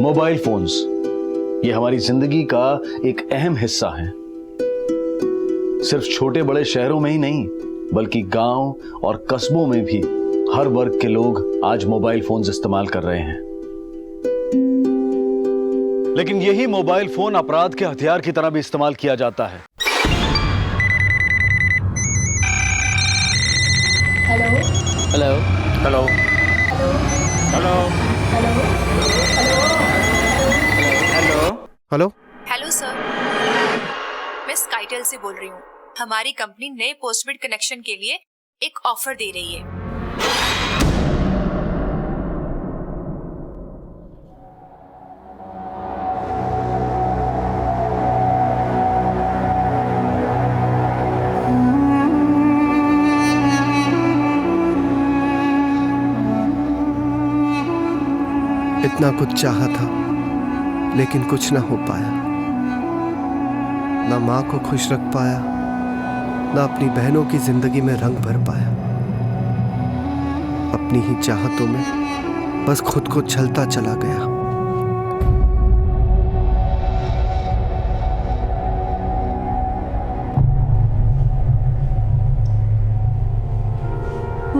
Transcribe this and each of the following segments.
Mobile phones ये हमारी जिंदगी का एक अहम हिस्सा है। सिर्फ छोटे बड़े शहरों में ही नहीं बल्कि गांव और कस्बों में भी हर वर्ग के लोग आज मोबाइल फोन्स इस्तेमाल कर रहे हैं। लेकिन यही मोबाइल फोन अपराध के हथियार की तरह भी इस्तेमाल किया जाता है। Hello hello hello hello hello hello hello hello sir, मैं स्काईटेल से बोल रही हूँ। हमारी कंपनी नए पोस्टपेड कनेक्शन के लिए एक ऑफर दे रही है। इतना कुछ चाहा था लेकिन कुछ ना हो पाया। ना माँ को खुश रख पाया, ना अपनी बहनों की जिंदगी में रंग भर पाया। अपनी ही चाहतों में बस खुद को छलता चला गया।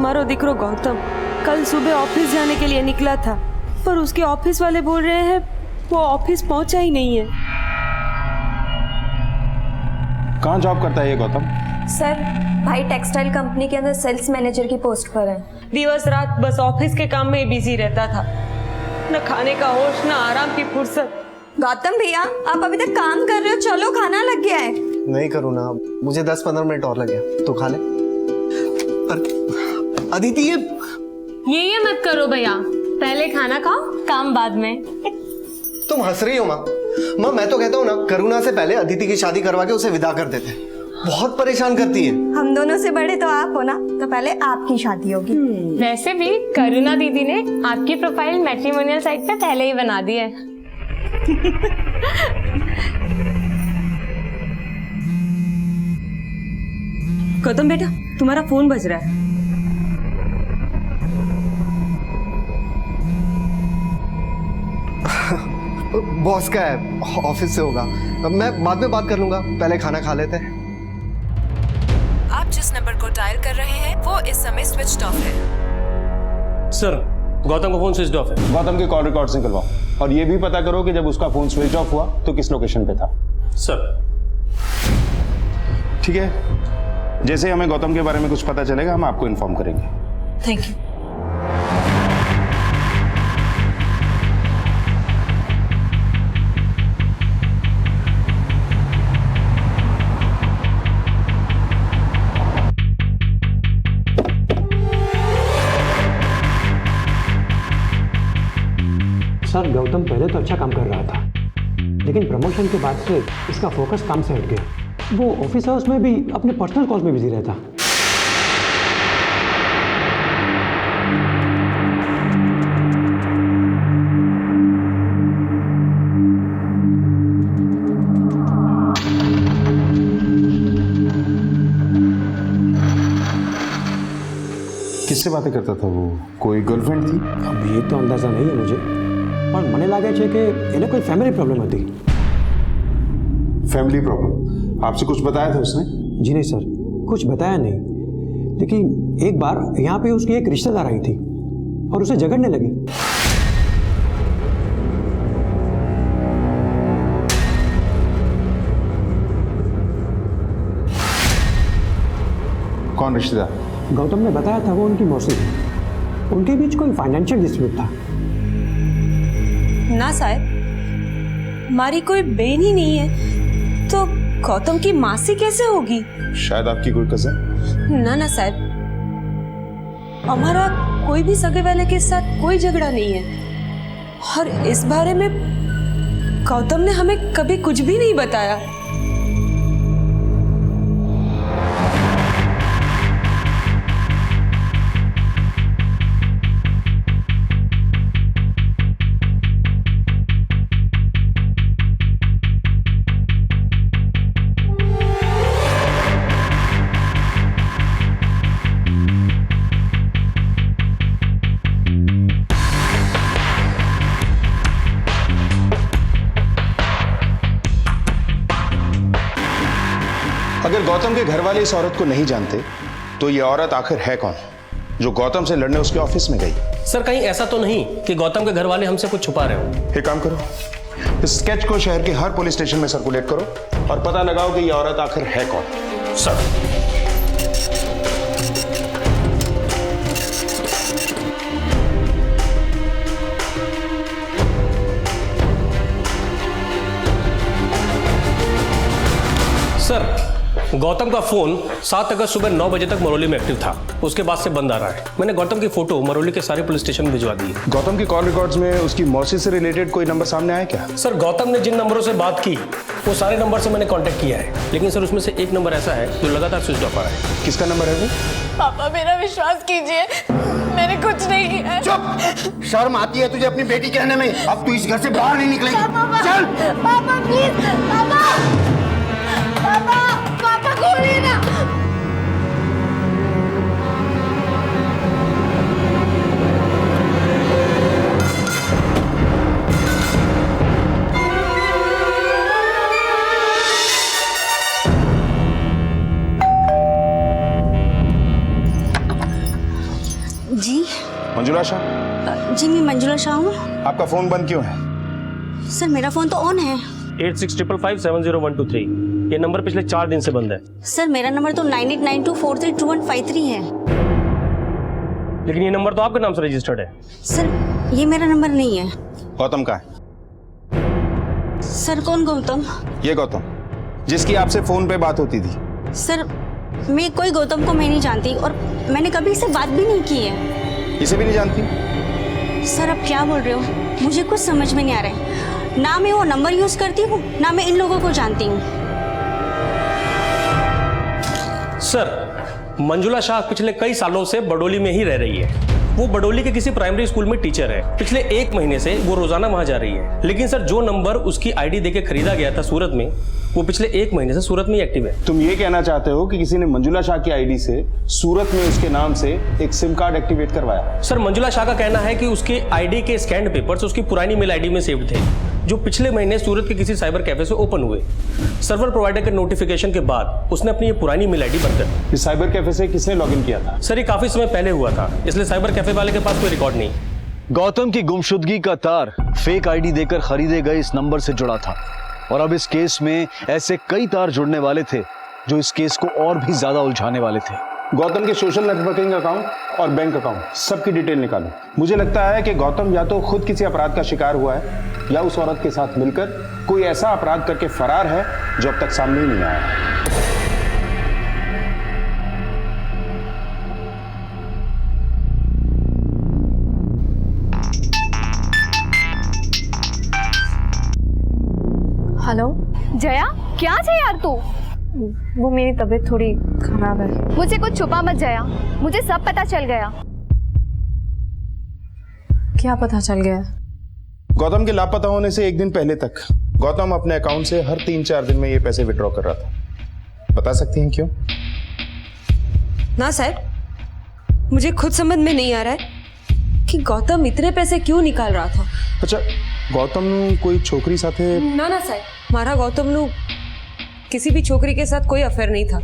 मारो दिकरो गौतम कल सुबह ऑफिस जाने के लिए निकला था, पर उसके ऑफिस वाले बोल रहे हैं वो ऑफिस पहुंचा ही नहीं है। कहाँ जॉब करता है ये गौतम? सर, भाई टेक्सटाइल कंपनी के अंदर सेल्स मैनेजर की पोस्ट पर है। दिवस रात बस ऑफिस के काम में ही बिजी रहता था, न खाने का होश न आराम की फुर्सत। गौतम भैया, आप अभी तक काम कर रहे हो, चलो खाना लग गया है। नहीं करूँ ना, मुझे 10-15 मिनट और लगे तो खा ले। अदिति ये मत करो भैया, पहले खाना खाओ, काम बाद में। तुम हंस रही हो माँ? माँ मैं तो कहता हूँ ना, करुणा से पहले अदिति की शादी करवा के उसे विदा कर देते। बहुत परेशान करती है। हम दोनों से बड़े तो आप हो ना, तो पहले आपकी शादी होगी। वैसे भी करुणा दीदी ने आपकी प्रोफाइल मैट्रिमोनियल साइट पे पहले ही बना दी है। गौतम बेटा, तुम्हारा फोन बज रहा है। बॉस का है, ऑफिस से होगा। मैं बाद में बात कर लूंगा, पहले खाना खा लेते हैं। आप जिस नंबर को डायल कर रहे हैं वो इस समय स्विच ऑफ है। सर, गौतम का फोन स्विच ऑफ है। गौतम के कॉल रिकॉर्ड निकलवाओ और ये भी पता करो कि जब उसका फोन स्विच ऑफ हुआ तो किस लोकेशन पे था। सर ठीक है, जैसे ही हमें गौतम के बारे में कुछ पता चलेगा हम आपको इन्फॉर्म करेंगे। Thank you. सर, गौतम पहले तो अच्छा काम कर रहा था, लेकिन प्रमोशन के बाद से इसका फोकस काम से हट गया। वो ऑफिस हाउस में भी अपने पर्सनल कॉल्स में बिजी रहता। किससे बातें करता था वो? कोई गर्लफ्रेंड थी? अब ये तो अंदाजा नहीं है मुझे, पर મને લાગે છે કે એને કોઈ ફેમિલી प्रॉब्लम હતી। Family problem? आपसे कुछ बताया था उसने? जी नहीं सर, कुछ बताया नहीं, लेकिन एक बार यहाँ पे उसकी एक रिश्तेदार आई थी और उसे झगड़ने लगी। कौन रिश्तेदार? गौतम ने बताया था वो उनकी मौसी थी। उनके बीच कोई फाइनेंशियल डिस्प्यूट था। ना साहब, हमारी कोई बहन ही नहीं है, तो गौतम की मासी कैसे होगी? शायद आपकी कोई कजन? ना ना साहब, हमारा कोई भी सगे वाले के साथ कोई झगड़ा नहीं है, और इस बारे में गौतम ने हमें कभी कुछ भी नहीं बताया। गौतम के घर वाले इस औरत को नहीं जानते तो ये औरत आखिर है कौन जो गौतम से लड़ने उसके ऑफिस में गई? सर कहीं ऐसा तो नहीं कि गौतम के घर वाले हमसे कुछ छुपा रहे हो? एक काम करो, इस स्केच को शहर के हर पुलिस स्टेशन में सर्कुलेट करो और पता लगाओ कि ये औरत आखिर है कौन। सर सर गौतम का फोन 7 अगस्त सुबह 9 बजे तक मरौली में एक्टिव था, उसके बाद से बंद आ रहा है। मैंने गौतम की फोटो मरौली के सारे पुलिस स्टेशन में भिजवा दी है। गौतम की कॉल रिकॉर्ड्स में उसकी मौसी से रिलेटेड कोई नंबर सामने आया क्या? सर गौतम ने जिन नंबरों से बात की वो सारे नंबर से मैंने कांटेक्ट किया है, लेकिन सर उसमें से एक नंबर ऐसा है जो लगातार स्विच ऑफ आ रहा है। किसका नंबर है वो? पापा मेरा विश्वास कीजिए, मैंने कुछ नहीं किया है। चुप! शर्म आती है तुझे अपनी बेटी कहने में? अब तू इस घर से बाहर नहीं निकलेगी। चल! पापा प्लीज, पापा पापा पापा खोलिए ना। जी मंजुला शाह? जी मैं मंजुला शाह हूँ। आपका फोन बंद क्यों है? सर मेरा फोन तो ऑन है। 8655570123 ये नंबर पिछले 4 दिन से बंद है। सर मेरा नंबर तो 9892432153 है। लेकिन ये नंबर तो आपके नाम से रजिस्टर्ड है। सर ये मेरा नंबर नहीं है। गौतम कहाँ है? सर कौन गौतम? ये गौतम जिसकी आपसे फोन पे बात होती थी। सर मैं कोई गौतम को मैं नहीं जानती और मैंने कभी इससे बात भी नहीं की है। इसे भी नहीं जानती? सर आप क्या बोल रहे हो? मुझे कुछ समझ में नहीं आ रहा है। ना मैं वो नंबर यूज करती हूँ ना मैं इन लोगों को जानती हूँ। सर मंजुला शाह पिछले कई सालों से बडोली में ही रह रही है। वो बडोली के किसी प्राइमरी स्कूल में टीचर है। पिछले 1 महीने से वो रोजाना वहां जा रही है। लेकिन सर जो नंबर उसकी आईडी देके खरीदा गया था सूरत में, वो पिछले 1 महीने से सूरत में ही एक्टिव है। तुम ये कहना चाहते हो कि किसी ने मंजुला शाह की आईडी से सूरत में उसके नाम से एक सिम कार्ड एक्टिवेट करवाया? सर मंजुला शाह का कहना है कि उसके आईडी के स्कैन्ड पेपर्स उसकी पुरानी मेल आईडी में सेव्ड थे, जो पिछले महीने सूरत के किसी साइबर कैफे से ओपन हुए। सर्वर प्रोवाइडर के नोटिफिकेशन के बाद उसने अपनी ये पुरानी मेल आईडी बंद कर दी। इस साइबर कैफे से किसने लॉगिन किया था? सर ये काफी समय पहले हुआ था, इसलिए साइबर कैफे वाले के पास कोई रिकॉर्ड नहीं। गौतम की गुमशुदगी का तार फेक आईडी देकर खरीदे गए इस नंबर से जुड़ा था और अब इस केस में ऐसे कई तार जुड़ने वाले थे जो इस केस को और भी ज्यादा उलझाने वाले थे। गौतम के सोशल नेटवर्किंग अकाउंट और बैंक अकाउंट सबकी डिटेल निकालो। मुझे लगता है कि गौतम या तो खुद किसी अपराध का शिकार हुआ है या उस औरत के साथ मिलकर कोई ऐसा अपराध करके फरार है जो अब तक सामने ही नहीं आया। हेलो जया क्या है यार तू? वो मेरी तबीयत थोड़ी खराब है। मुझे कुछ छुपा मत जया, मुझे सब पता चल गया। क्या पता चल गया? गौतम के लापता होने से 1 दिन पहले तक गौतम अपने अकाउंट से हर 3-4 दिन में ये पैसे विड्रॉ कर रहा था। बता सकती हैं क्यों? ना साहब मुझे खुद समझ में नहीं आ रहा है कि गौतम इतने पैसे क्यों निकाल रहा था। अच्छा गौतम कोई छोकरी साथे? ना ना साहब मारा गौतम नु किसी भी छोकरी के साथ कोई अफेयर नहीं था।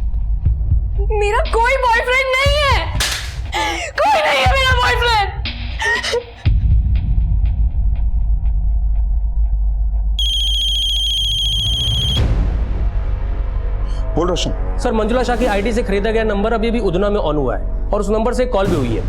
मेरा कोई बॉयफ्रेंड नहीं है, कोई नहीं है मेरा बॉयफ्रेंड। बोल रोशन। सर मंजुला शाह की आईडी से खरीदा गया नंबर अभी भी उधना में ऑन हुआ है और उस नंबर से कॉल भी हुई है।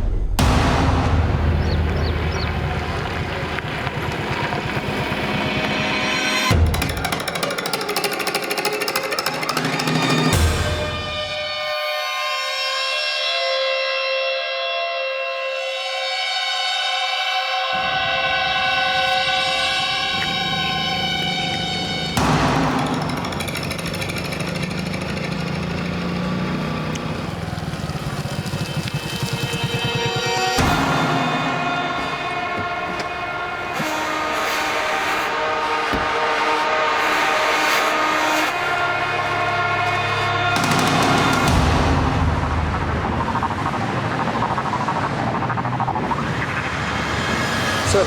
सर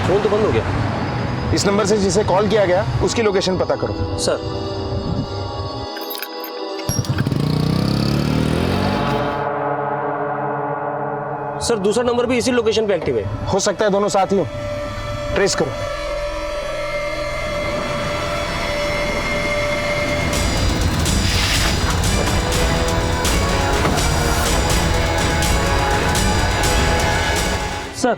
फोन तो बंद हो गया। इस नंबर से जिसे कॉल किया गया उसकी लोकेशन पता करो। सर सर दूसरा नंबर भी इसी लोकेशन पे एक्टिव है। हो सकता है दोनों साथ ही हो, ट्रेस करो। सर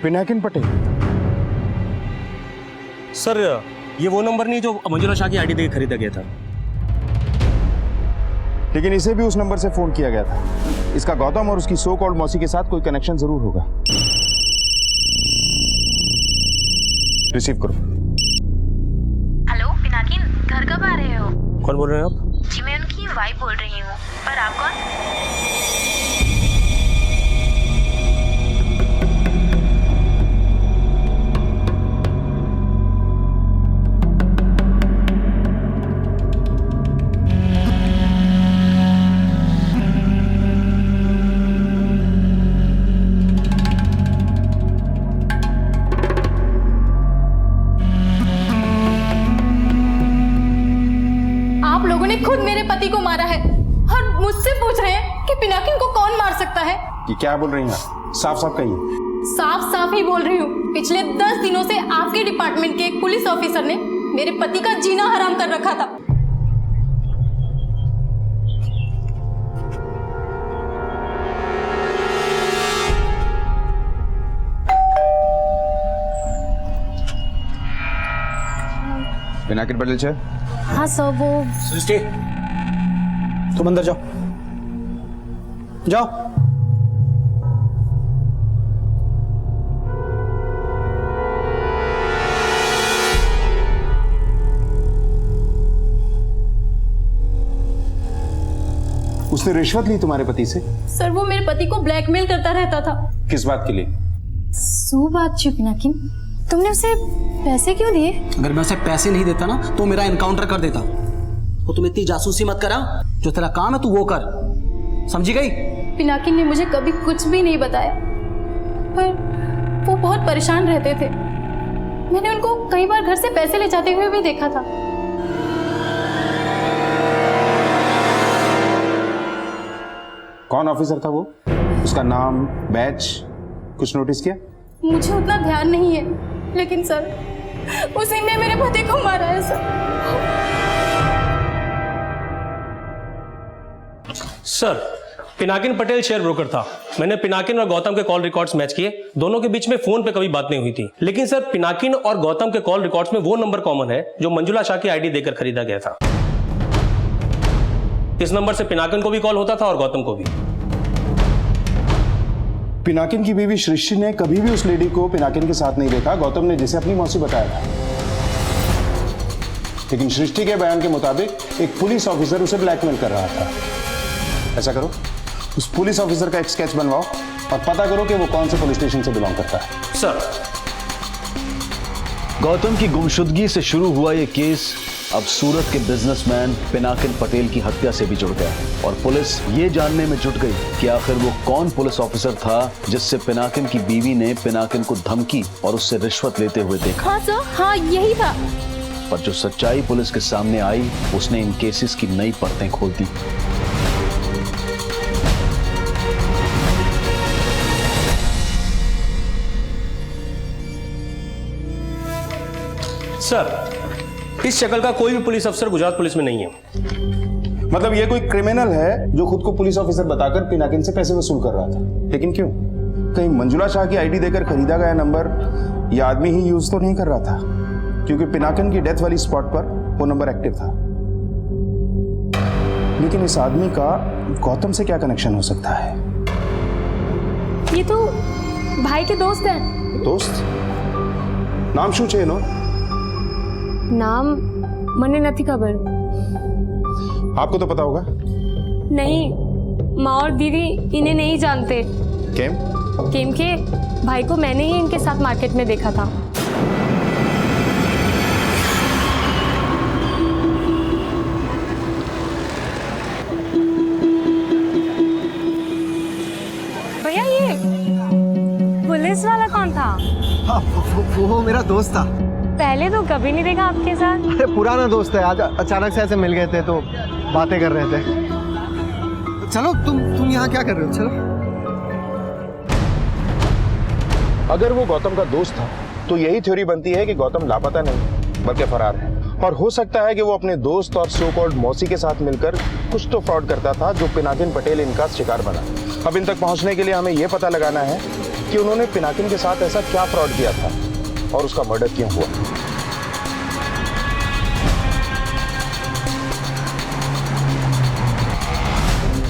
पिनाकिन पटेल। सर ये वो नंबर नहीं जो मंजुला शाह की आईडी देकर खरीदा गया था। लेकिन इसे भी उस नंबर से फोन किया गया था। इसका गौतम और उसकी सो कॉल्ड मौसी के साथ कोई कनेक्शन जरूर होगा। रिसीव करो। हेलो पिनाकिन, घर कब आ रहे हो? कौन बोल रहे हैं आप? जी मैं उनकी वाइफ बोल रही हूँ, पर आप कौन? आप लोगों ने खुद मेरे पति को मारा है और मुझसे पूछ रहे हैं कि पिनाकिन को कौन मार सकता है। ये क्या बोल रही हैं? साफ साफ कहिए। साफ साफ ही बोल रही हूँ। पिछले 10 दिनों से आपके डिपार्टमेंट के एक पुलिस ऑफिसर ने मेरे पति का जीना हराम कर रखा था। पिनाकिन पटेल सर। हाँ सर, वो सृष्टि, तुम अंदर जाओ, जाओ। उसने रिश्वत ली तुम्हारे पति से? सर वो मेरे पति को ब्लैकमेल करता रहता था। किस बात के लिए? सो बात छुपी पिनाकिन, तुमने उसे पैसे क्यों दिए? अगर मैं उसे पैसे नहीं देता ना तो मेरा एनकाउंटर कर देता। तो तुम इतनी जासूसी मत करा, जो तेरा काम है तू वो कर, समझी गई? पिनाकिन ने मुझे कभी कुछ भी नहीं बताया, पर वो बहुत परेशान रहते थे। मैंने उनको कई बार घर से पैसे ले जाते हुए भी देखा था। कौन ऑफिसर था वो? उसका नाम, बैच कुछ नोटिस किया? मुझे उतना ध्यान नहीं है, लेकिन सर उसी ने मेरे पति को मारा है sir Pinakin Patel share broker था। मैंने पिनाकिन और गौतम के कॉल रिकॉर्ड्स मैच किए। दोनों के बीच में फोन पे कभी बात नहीं हुई थी। लेकिन सर पिनाकिन और गौतम के कॉल रिकॉर्ड्स में वो नंबर कॉमन है जो मंजुला शाह की आईडी देकर खरीदा गया था। इस नंबर से पिनाकिन को भी कॉल होता था और गौतम को भी। पिनाकिन की बीवी सृष्टि ने कभी भी उस लेडी को पिनाकिन के साथ नहीं देखा, गौतम ने जिसे अपनी मौसी बताया था। लेकिन सृष्टि के बयान के मुताबिक एक पुलिस ऑफिसर उसे ब्लैकमेल कर रहा था। ऐसा करो, उस पुलिस ऑफिसर का एक स्केच बनवाओ और पता करो कि वो कौन से पुलिस स्टेशन से बिलोंग करता है। सर गौतम की गुमशुदगी से शुरू हुआ ये केस अब सूरत के बिजनेसमैन पिनाकिन पटेल की हत्या से भी जुड़ गया और पुलिस ये जानने में जुट गई कि आखिर वो कौन पुलिस ऑफिसर था जिससे पिनाकिन की बीवी ने पिनाकिन को धमकी और उससे रिश्वत लेते हुए देखा। हाँ सर, हाँ यही था। पर जो सच्चाई पुलिस के सामने आई उसने इन केसेस की नई परतें खोल दी। सर इस शक्ल का कोई भी पुलिस अफसर गुजरात पुलिस में नहीं है। मतलब ये कोई क्रिमिनल है जो खुद को पुलिस ऑफिसर बताकर पिनाकिन से पैसे वसूल कर रहा था। लेकिन क्यों? कहीं मंजुला शाह की आईडी देकर खरीदा गया नंबर ये आदमी ही यूज तो नहीं कर रहा था, क्योंकि पिनाकिन की डेथ वाली स्पॉट पर वो नंबर एक्टिव था। लेकिन इस आदमी का गौतम से क्या कनेक्शन हो सकता है? ये तो भाई के दोस्त हैं। दोस्त? नाम शू छे एनो? नाम मने नहीं खबर। आपको तो पता होगा। नहीं, माँ और दीदी इन्हें नहीं जानते। केम के भाई को मैंने ही इनके साथ मार्केट में देखा था। भैया ये पुलिस वाला कौन था? हाँ, वो मेरा दोस्त था। पहले तो कभी नहीं देखा आपके साथ। अरे पुराना दोस्त है, आज अचानक से ऐसे मिल गए थे तो बातें कर रहे थे। चलो तुम यहाँ क्या कर रहे हो? चलो। अगर वो गौतम का दोस्त था तो यही थ्योरी बनती है कि गौतम लापता नहीं बल्कि फरार है, और हो सकता है कि वो अपने दोस्त और सो कॉल्ड मौसी के साथ मिलकर कुछ तो फ्रॉड करता था जो पिनाकिन पटेल इनका शिकार बना। अब इन तक पहुंचने के लिए हमें यह पता लगाना है कि उन्होंने पिनाकिन के साथ ऐसा क्या फ्रॉड किया था और उसका मर्डर क्यों हुआ।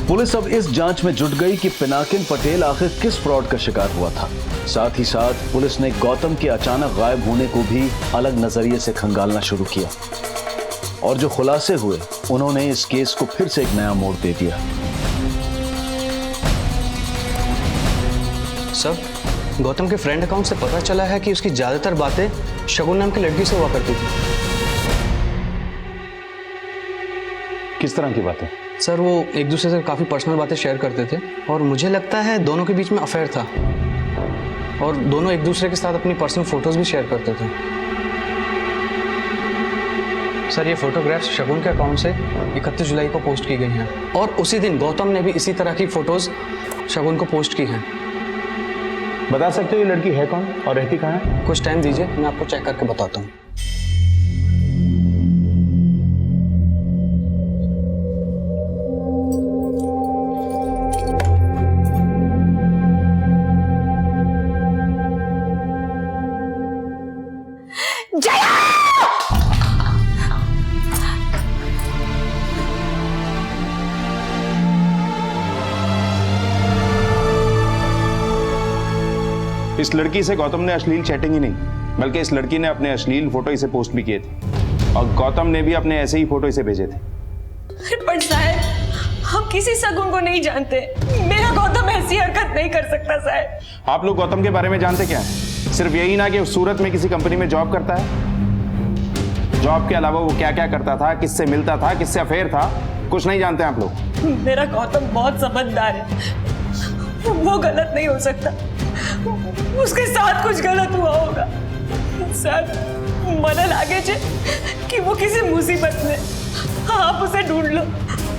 पुलिस अब इस जांच में जुट गई कि पिनाकिन पटेल आखिर किस फ्रॉड का शिकार हुआ था। साथ ही साथ पुलिस ने गौतम के अचानक गायब होने को भी अलग नजरिए से खंगालना शुरू किया, और जो खुलासे हुए उन्होंने इस केस को फिर से एक नया मोड़ दे दिया। सर, गौतम के फ्रेंड अकाउंट से पता चला है कि उसकी ज्यादातर बातें शगुन नाम की लड़की से हुआ करती थी। किस तरह की बातें? सर, वो एक दूसरे से काफ़ी पर्सनल बातें शेयर करते थे और मुझे लगता है दोनों के बीच में अफेयर था, और दोनों एक दूसरे के साथ अपनी पर्सनल फोटोज भी शेयर करते थे। सर, ये फोटोग्राफ्स शगुन के अकाउंट से 31 जुलाई को पोस्ट की गई हैं, और उसी दिन गौतम ने भी इसी तरह की फोटोज शगुन को पोस्ट की हैं। बता सकते हो ये लड़की है कौन और रहती कहाँ है? कुछ टाइम दीजिए, मैं आपको चेक करके बताता हूँ। इस लड़की से गौतम ने अश्लील चैटिंग ही नहीं बल्कि इस लड़की ने अपने अश्लील फोटो इसे पोस्ट भी किए थे, और गौतम ने भी अपने ऐसे ही फोटो इसे भेजे थे। पर साहब, हम किसी शगुन को नहीं जानते। मेरा गौतम ऐसी हरकत नहीं कर सकता साहब। आप लोग गौतम के बारे में जानते क्या है? सिर्फ यही ना कि सूरत में किसी कंपनी में जॉब करता है। जॉब के अलावा वो क्या क्या करता था, किससे मिलता था, किससे अफेयर था, कुछ नहीं जानते आप लोग। मेरा गौतम बहुत समझदार है, वो गलत नहीं हो सकता। उसके साथ कुछ गलत हुआ होगा सर। मन लागे कि वो किसी मुसीबत में, आप उसे ढूंढ लो।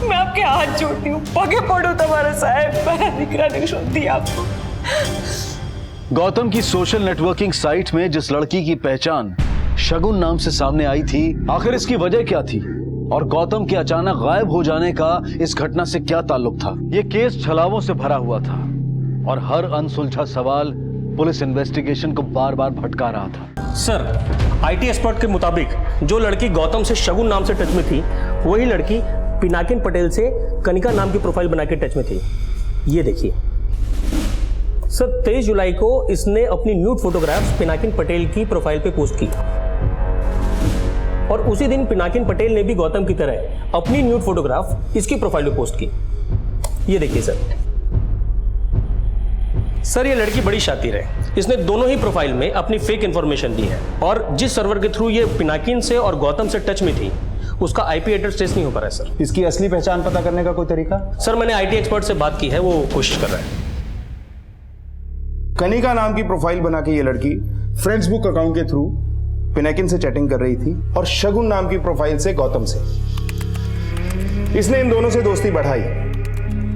मैं आपके हाथ जोड़ती हूँ, पगे पड़ो तुम्हारा साहब, मेरा दिकरा नहीं सुनती आपको। गौतम की सोशल नेटवर्किंग साइट में जिस लड़की की पहचान शगुन नाम से सामने आई थी, आखिर इसकी वजह क्या थी, और गौतम के अचानक गायब हो जाने का इस घटना से क्या ताल्लुक था? यह केस छलावों से भरा हुआ था और हर अनसुलझा सवाल पुलिस इन्वेस्टिगेशन को बार बार भटका रहा था। सर, आईटी एक्सपर्ट के मुताबिक जो लड़की गौतम से शगुन नाम से टच में थी, वही लड़की पिनाकिन पटेल से कनिका नाम की प्रोफाइल बना के टच में थी। ये देखिए सर, 23 जुलाई को इसने अपनी न्यूड फोटोग्राफ्स पिनाकिन पटेल की प्रोफाइल पे पोस्ट की, और उसी दिन पिनाकिन पटेल ने भी गौतम की तरह अपनी न्यूड फोटोग्राफ इसकी प्रोफाइल पे पोस्ट की। ये देखिए सर, ये लड़की बड़ी शातिर है। इसने दोनों ही प्रोफाइल में अपनी फेक इंफॉर्मेशन दी है, और जिस सर्वर के थ्रू ये पिनाकिन से और गौतम से टच में थी, उसका आईपी एड्रेस ट्रेस नहीं हो पा रहा है सर। इसकी असली पहचान पता करने का कोई तरीका? सर, मैंने आईटी एक्सपर्ट से बात की है, वो कोशिश कर रहा है। कनिका नाम की प्रोफाइल बना के ये लड़की फेसबुक अकाउंट के थ्रू पिनाकिन से चैटिंग कर रही थी, और शगुन नाम की प्रोफाइल से गौतम से। इसने इन दोनों से दोस्ती बढ़ाई।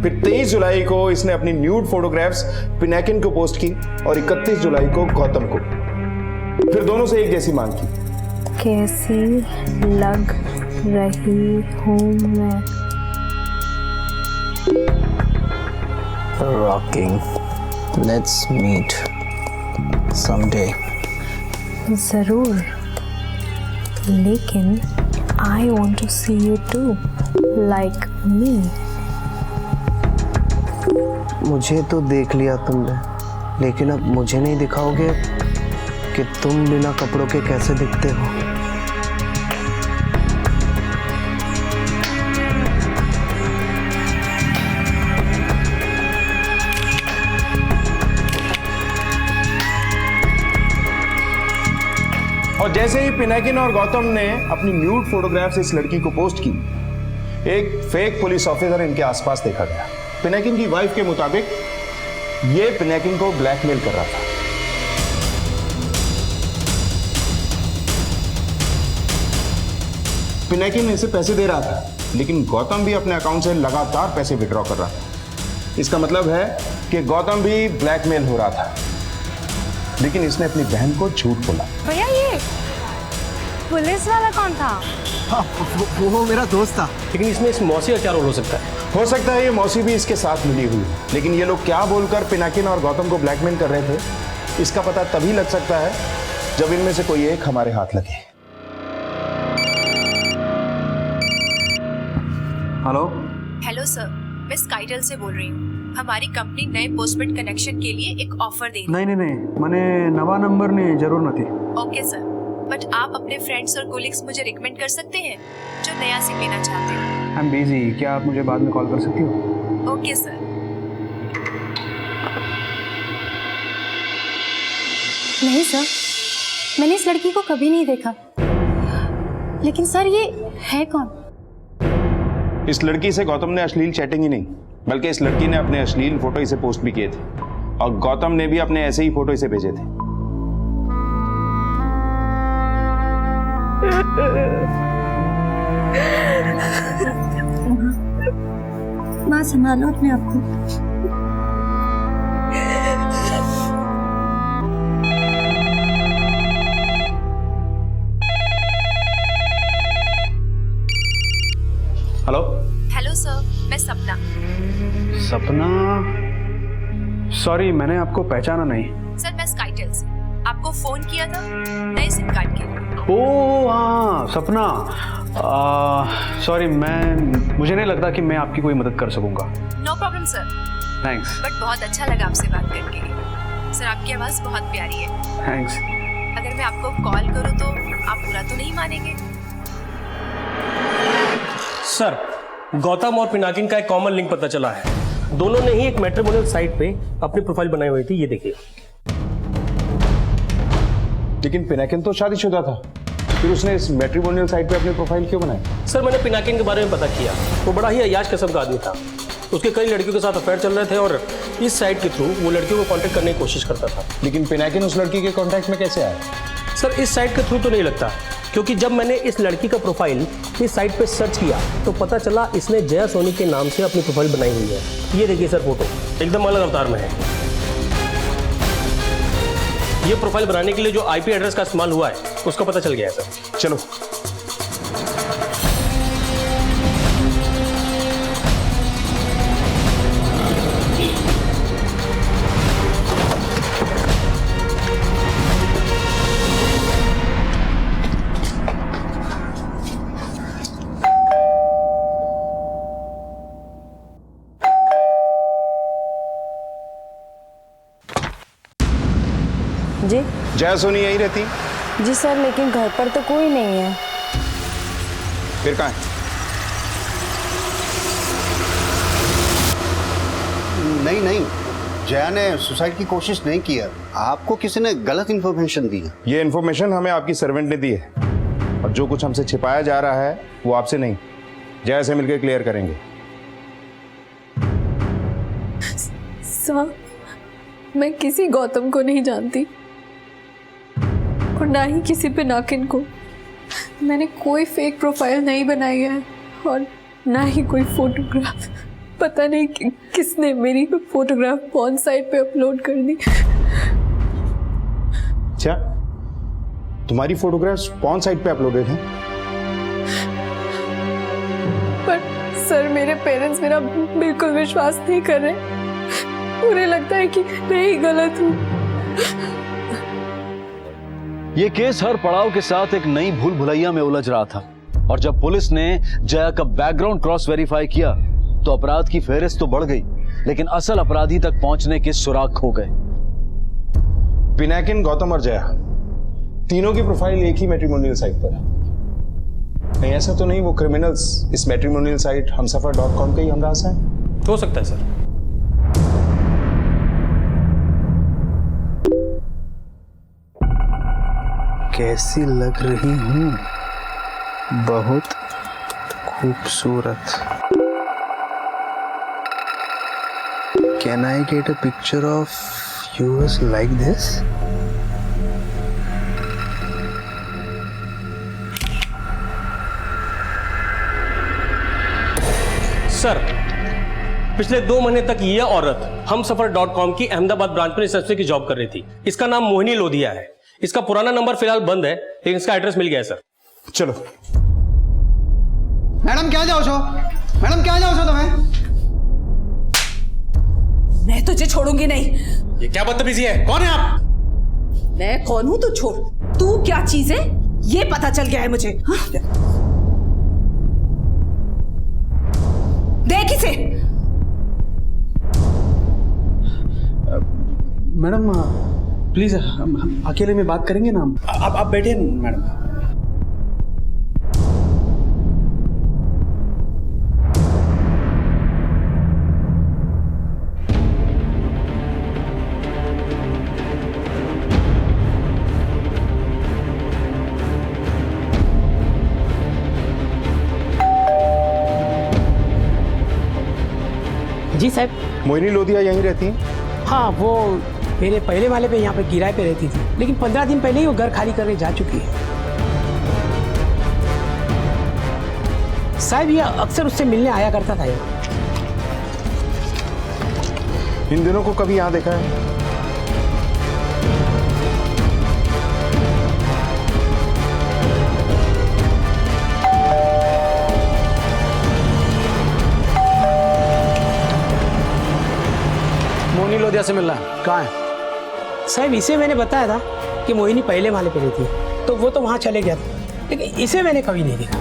फिर 23 जुलाई को इसने अपनी न्यूड फोटोग्राफ्स पिनाकिन को पोस्ट की, और 31 जुलाई को गौतम को। फिर दोनों से एक जैसी मांग की। कैसी लग रही हूँ मैं? Rocking, let's meet someday. जरूर, लेकिन I want to see you too, like me. मुझे तो देख लिया तुमने, लेकिन अब मुझे नहीं दिखाओगे कि तुम बिना कपड़ों के कैसे दिखते हो। और जैसे ही पिनाकिन और गौतम ने अपनी न्यूड फोटोग्राफ्स इस लड़की को पोस्ट की, एक फेक पुलिस ऑफिसर इनके आसपास देखा गया। पिनाकिन की वाइफ के मुताबिक ये पिनाकिन को ब्लैकमेल कर रहा था। पिनाकिन इसे पैसे दे रहा था, लेकिन गौतम भी अपने अकाउंट से लगातार पैसे विड्रॉ कर रहा था। इसका मतलब है कि गौतम भी ब्लैकमेल हो रहा था, लेकिन इसने अपनी बहन को झूठ बोला। भैया ये पुलिस वाला कौन था? हाँ, वो मेरा दोस्त था। लेकिन इसमें इस मौसी का क्या रोल हो सकता है? हो सकता है ये मौसी भी इसके साथ मिली हुई, लेकिन ये लोग क्या बोलकर पिनाकिन और गौतम को ब्लैकमेल कर रहे थे, इसका पता तभी लग सकता है जब इनमें से कोई एक हमारे हाथ लगे। हेलो हेलो सर, मैं स्काइटेल से बोल रही हूँ। हमारी कंपनी नए पोस्टपेड कनेक्शन के लिए एक ऑफर दे रही है। नहीं मैंने नवा नंबर नहीं जरूर नहीं। ओके सर, बट आप अपने फ्रेंड्स और कोलिग्स मुझे रिकमेंड कर सकते हैं जो नया सिम लेना चाहते हो। आई एम बिजी, क्या आप मुझे बाद में कॉल कर सकती हो? Okay sir. नहीं सर, मैंने इस लड़की को कभी नहीं देखा। लेकिन सर ये है कौन? इस लड़की से गौतम ने अश्लील चैटिंग ही नहीं, बल्कि इस लड़की ने अपने अश्लील फोटो इसे पोस्ट भी किए थे, और गौतम ने भी अपने ऐसे ही फोटो इसे भेजे थे। माँ संभालो अपने आप को। हेलो हेलो सर, मैं सपना। सपना? सॉरी, मैंने आपको पहचाना नहीं। सर मैं स्काइटेल से आपको फोन किया था नए सिम कार्ड के लिए। ओ हाँ सपना, सॉरी मुझे नहीं लगता कि मैं आपकी कोई मदद कर सकूंगा। No problem sir. Thanks. But बहुत अच्छा लगा आपसे बात करके। सर आपकी आवाज़ बहुत प्यारी है। थैंक्स। अगर मैं आपको कॉल करूँ तो आप बुरा तो नहीं मानेंगे? सर, गौतम और पिनाकिन का एक कॉमन लिंक पता चला है। दोनों ने ही एक मैट्रिमोनियल साइट पे अपनी प्रोफाइल बनाई हुई थी, ये देखिए। लेकिन पिनाकिन तो शादीशुदा था, फिर उसने इस मैट्रिमोनियल साइट पे अपनी प्रोफाइल क्यों बनाई? सर मैंने पिनाकिन के बारे में पता किया, वो बड़ा ही अय्याश किस्म का आदमी था। उसके कई लड़कियों के साथ अफेयर चल रहे थे और इस साइट के थ्रू वो लड़कियों को कांटेक्ट करने की कोशिश करता था। लेकिन पिनाकिन उस लड़की के कांटेक्ट में कैसे आया? सर इस साइट के थ्रू तो नहीं लगता, क्योंकि जब मैंने इस लड़की का प्रोफाइल इस साइट पे सर्च किया तो पता चला इसने जया सोनी के नाम से अपनी प्रोफाइल बनाई हुई है। ये देखिए सर, फोटो एकदम अलग अवतार में है। ये प्रोफाइल बनाने के लिए जो आईपी एड्रेस का इस्तेमाल हुआ है उसका पता चल गया है सर। चलो जी जया सोनी यहीं रहती? जी सर, लेकिन घर पर तो कोई नहीं है। फिर कहाँ है? नहीं, जया ने सुसाइड की कोशिश नहीं की है। आपको किसी ने गलत इन्फॉर्मेशन दी है। ये इन्फॉर्मेशन हमें आपकी सर्वेंट ने दी है, और जो कुछ हमसे छिपाया जा रहा है वो आपसे नहीं, जया से मिलकर क्लियर करेंगे। सर, मैं किसी गौतम को नहीं जानती और ना ही किसी पिनाकिन को। मैंने कोई फेक प्रोफाइल नहीं बनाई है और ना ही कोई फोटोग्राफ। पता नहीं किसने मेरी फोटोग्राफ पॉर्न साइट पे अपलोड कर दी। अच्छा, तुम्हारी फोटोग्राफ्स पॉर्न साइट पे अपलोडेड हैं? पर सर, मेरे पेरेंट्स मेरा बिल्कुल विश्वास नहीं कर रहे। उन्हें लगता है कि मैं ही गलत हूँ। ये केस हर पड़ाव के साथ एक नई भूल भुलैया में उलझ रहा था, और जब पुलिस ने जया का बैकग्राउंड क्रॉस वेरीफाई किया तो अपराध की फेहरिस्त तो बढ़ गई, लेकिन असल अपराधी तक पहुंचने के सुराग खो गए। पिनाकिन, गौतम और जया तीनों की प्रोफाइल एक ही मैट्रिमोनियल साइट पर है। नहीं, ऐसा तो नहीं वो क्रिमिनल्स इस मैट्रिमोनियल साइट हमसफर.com के ही हमराज हैं? हो सकता है सर। कैसी लग रही हूँ? बहुत खूबसूरत। Can I get a picture of use like this? Sir, पिछले 2 महीने तक यह औरत हमसफर.com की अहमदाबाद ब्रांच में रिसेप्शन की जॉब कर रही थी। इसका नाम मोहिनी लोधिया है। इसका पुराना नंबर फिलहाल बंद है, लेकिन इसका एड्रेस मिल गया है सर। चलो। मैडम क्या जाओ छो? मैडम क्या जाओ छो तुम्हें? मैं तुझे छोड़ूंगी नहीं। ये क्या बदतमीजी है? कौन है आप? मैं कौन हूं तो छोड़, तू क्या चीज है ये पता चल गया है मुझे। हाँ? देख इसे। मैडम प्लीज हम अकेले में बात करेंगे ना हम। आप बैठे मैडम। जी साहब। मोहिनी लोधिया यहीं रहती हैं? हाँ, वो मेरे पहले वाले पे यहाँ पे किराए पे रहती थी, लेकिन 15 दिन पहले ही वो घर खाली करके जा चुकी है। साहब ये अक्सर उससे मिलने आया करता था यहाँ। इन दिनों को कभी यहाँ देखा है? मोहिनी लोधिया से मिलना है, कहाँ है? साहब इसे मैंने बताया था कि मोहिनी पहले वाले पे रहती है, तो वो तो वहाँ चले गया था, लेकिन इसे मैंने कभी नहीं देखा।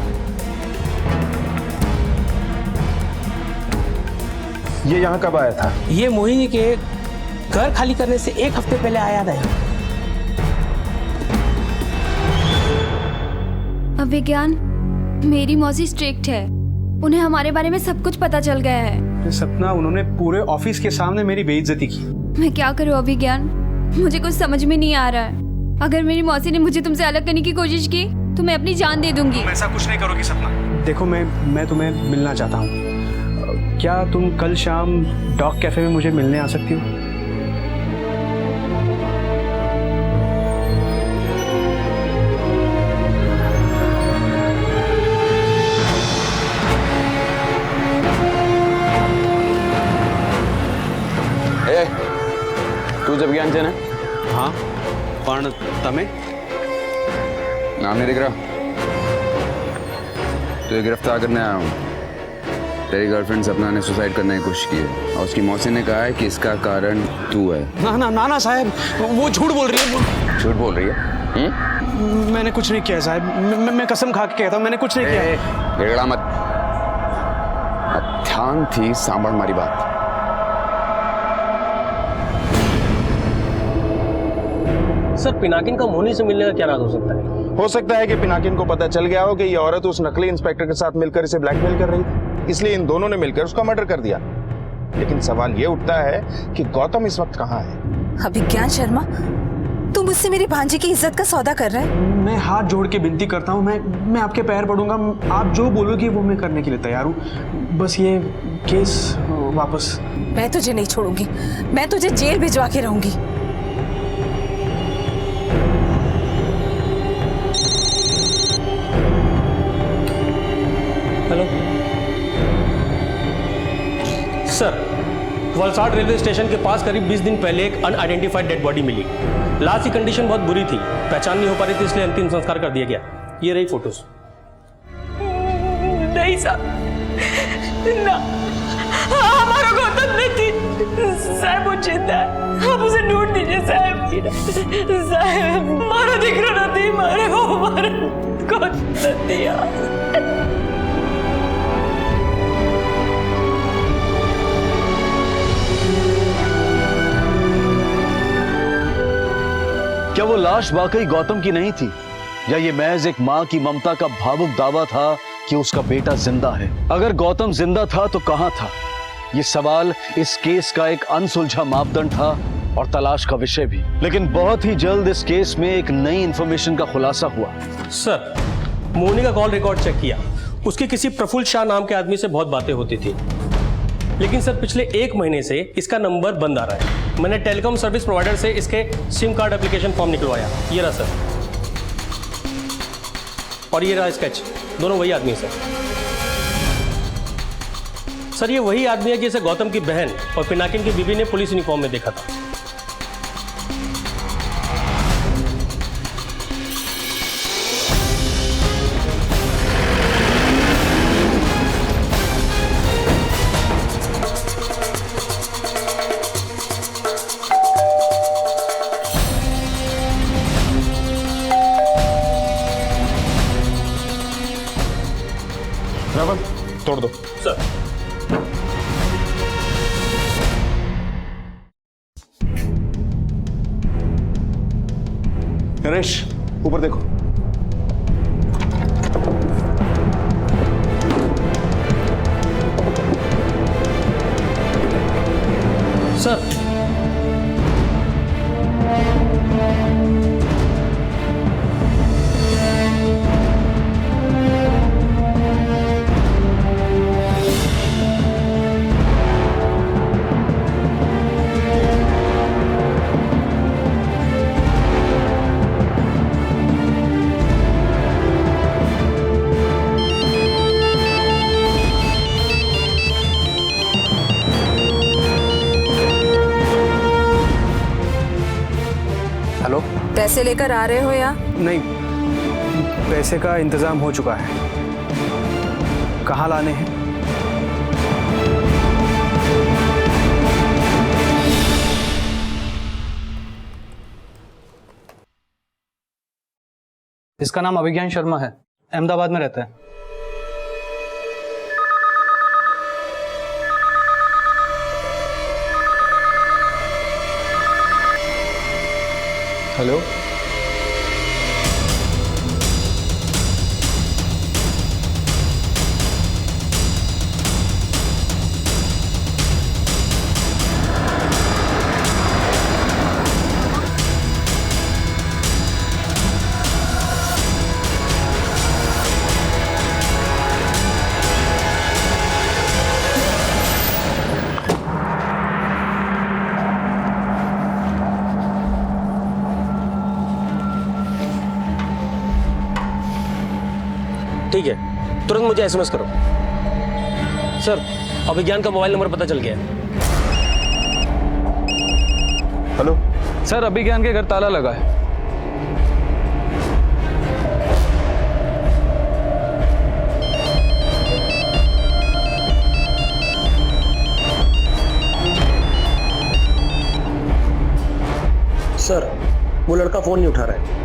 ये यहाँ कब आया था? ये मोहिनी के घर खाली करने से 1 हफ्ते पहले आया था यहाँ। अभिज्ञान, मेरी मौसी स्ट्रिक्ट है, उन्हें हमारे बारे में सब कुछ पता चल गया है। सपना, उन्होंने पूरे ऑफिस के सामने मेरी बेइज्जती की। मैं क्या करूं अभिज्ञान, मुझे कुछ समझ में नहीं आ रहा है। अगर मेरी मौसी ने मुझे तुमसे अलग करने की कोशिश की तो मैं अपनी जान दे दूंगी। ऐसा कुछ नहीं करोगी सपना। देखो मैं तुम्हें मिलना चाहता हूँ, क्या तुम कल शाम डॉग कैफे में मुझे मिलने आ सकती हो? તું જ અભિયાન છે ને? હા, પણ તમે? નામ नहीं दिख रहा? तो ये गिरफ्तार करने आया हूँ। तेरी गर्लफ्रेंड सपना ने सुसाइड करने की कोशिश की है और उसकी मौसी ने कहा है कि इसका कारण तू है। ना ना ना ना साहब, वो झूठ बोल रही है। झूठ बोल रही है? मैंने कुछ नहीं किया साहब, मैं कसम खा के कहता हूँ मैंने कुछ नहीं किया। गिड़गड़ा मत, अब ध्यान थी सांभळ मारी बात। सर, पिनाकिन का मोहिनी से मिलने का क्या राज हो सकता है? हो सकता है कि पिनाकिन को पता चल गया हो कि ये औरत उस नकली इंस्पेक्टर के साथ मिलकर इसे ब्लैकमेल कर रही थी, इसलिए इन दोनों ने मिलकर उसका मर्डर कर दिया। लेकिन सवाल ये उठता है कि गौतम इस वक्त कहाँ है? अभिज्ञान शर्मा, तुम मुझसे मेरी भांजी की इज्जत का सौदा कर रहे हैं। मैं हाथ जोड़ के विनती करता हूँ, मैं आपके पैर पड़ूंगा, आप जो बोलोगे वो मैं करने के लिए तैयार हूँ। बस ये केस वापस। मैं तुझे नहीं छोड़ूंगी, मैं तुझे जेल भिजवा के रहूंगी। Hello sir, Valsad railway station के पास करीब 20 दिन पहले एक अनआइडेंटिफाइड डेड बॉडी मिली। लाश की कंडीशन बहुत बुरी थी, पहचान नहीं हो पा रही थी, इसलिए अंतिम संस्कार कर दिया गया। ये रही फोटोज। नहीं साहब, ना, हमारा गौतम नहीं थी साहब, वो जिंदा है, आप उसे ढूंढ दीजिए साहब। साहब मारो दिख रहा नहीं, मारे वो मारो कुछ दिया। क्या वो लाश वाकई गौतम की नहीं थी, या ये महज एक माँ की ममता का भावुक दावा था कि उसका बेटा जिंदा है? अगर गौतम जिंदा था तो कहां था? ये सवाल इस केस का एक अनसुलझा मापदंड था और तलाश का विषय भी। लेकिन बहुत ही जल्द इस केस में एक नई इंफॉर्मेशन का खुलासा हुआ। सर, मोहिनी का कॉल रिकॉर्ड चेक किया, उसकी किसी प्रफुल्ल शाह नाम के आदमी से बहुत बातें होती थी। लेकिन सर, पिछले 1 महीने से इसका नंबर बंद आ रहा है। मैंने टेलीकॉम सर्विस प्रोवाइडर से इसके सिम कार्ड एप्लीकेशन फॉर्म निकलवाया, ये रहा सर, और ये रहा स्केच, दोनों वही आदमी है सर। सर ये वही आदमी है जिसे गौतम की बहन और पिनाकिन की बीवी ने पुलिस यूनिफॉर्म में देखा था। रावल तोड़ दो। सर नरेश ऊपर देखो। सर हेलो, पैसे लेकर आ रहे हो या? नहीं, पैसे का इंतजाम हो चुका है। कहाँ लाने हैं? इसका नाम अभिज्ञान शर्मा है, अहमदाबाद में रहता है। हेलो, ठीक है, तुरंत मुझे एसएमएस करो। सर अभिज्ञान का मोबाइल नंबर पता चल गया है। हेलो सर, अभिज्ञान के घर ताला लगा है। सर वो लड़का फोन नहीं उठा रहा है।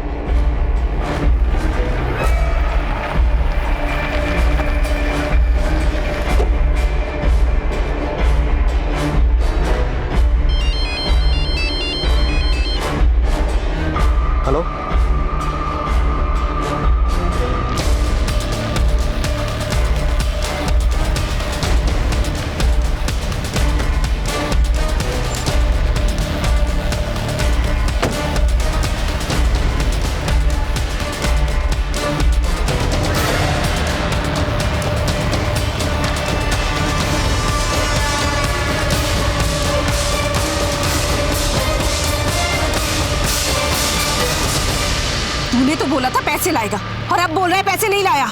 हेलो, तूने तो बोला था पैसे लाएगा और अब बोल रहा है पैसे नहीं लाया।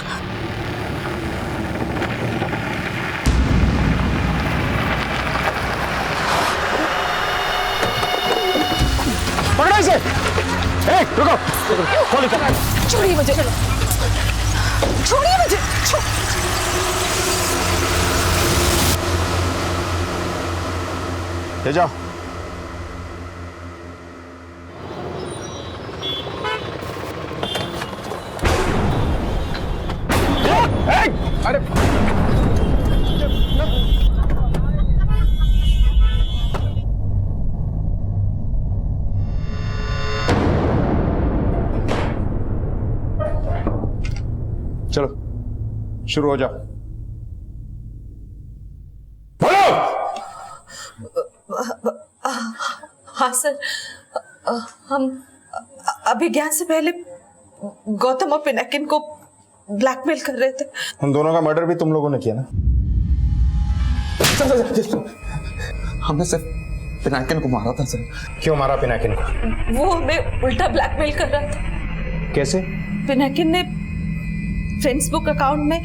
पकड़ो इसे। रुको, खोलो। छोड़िए मुझे, छोड़िए मुझे। ले जाओ। अरे चलो शुरू हो जाओ। हाँ सर, हम अभिज्ञान से पहले गौतम और पिनाकिन को ब्लैकमेल कर रहे थे। उन दोनों का मर्डर भी तुम लोगों ने किया ना? हमने सिर्फ पिनाकिन को मारा था सर। क्यों मारा पिनाकिन को? वो हमें उल्टा ब्लैकमेल कर रहा था। कैसे? पिनाकिन ने फेसबुक अकाउंट में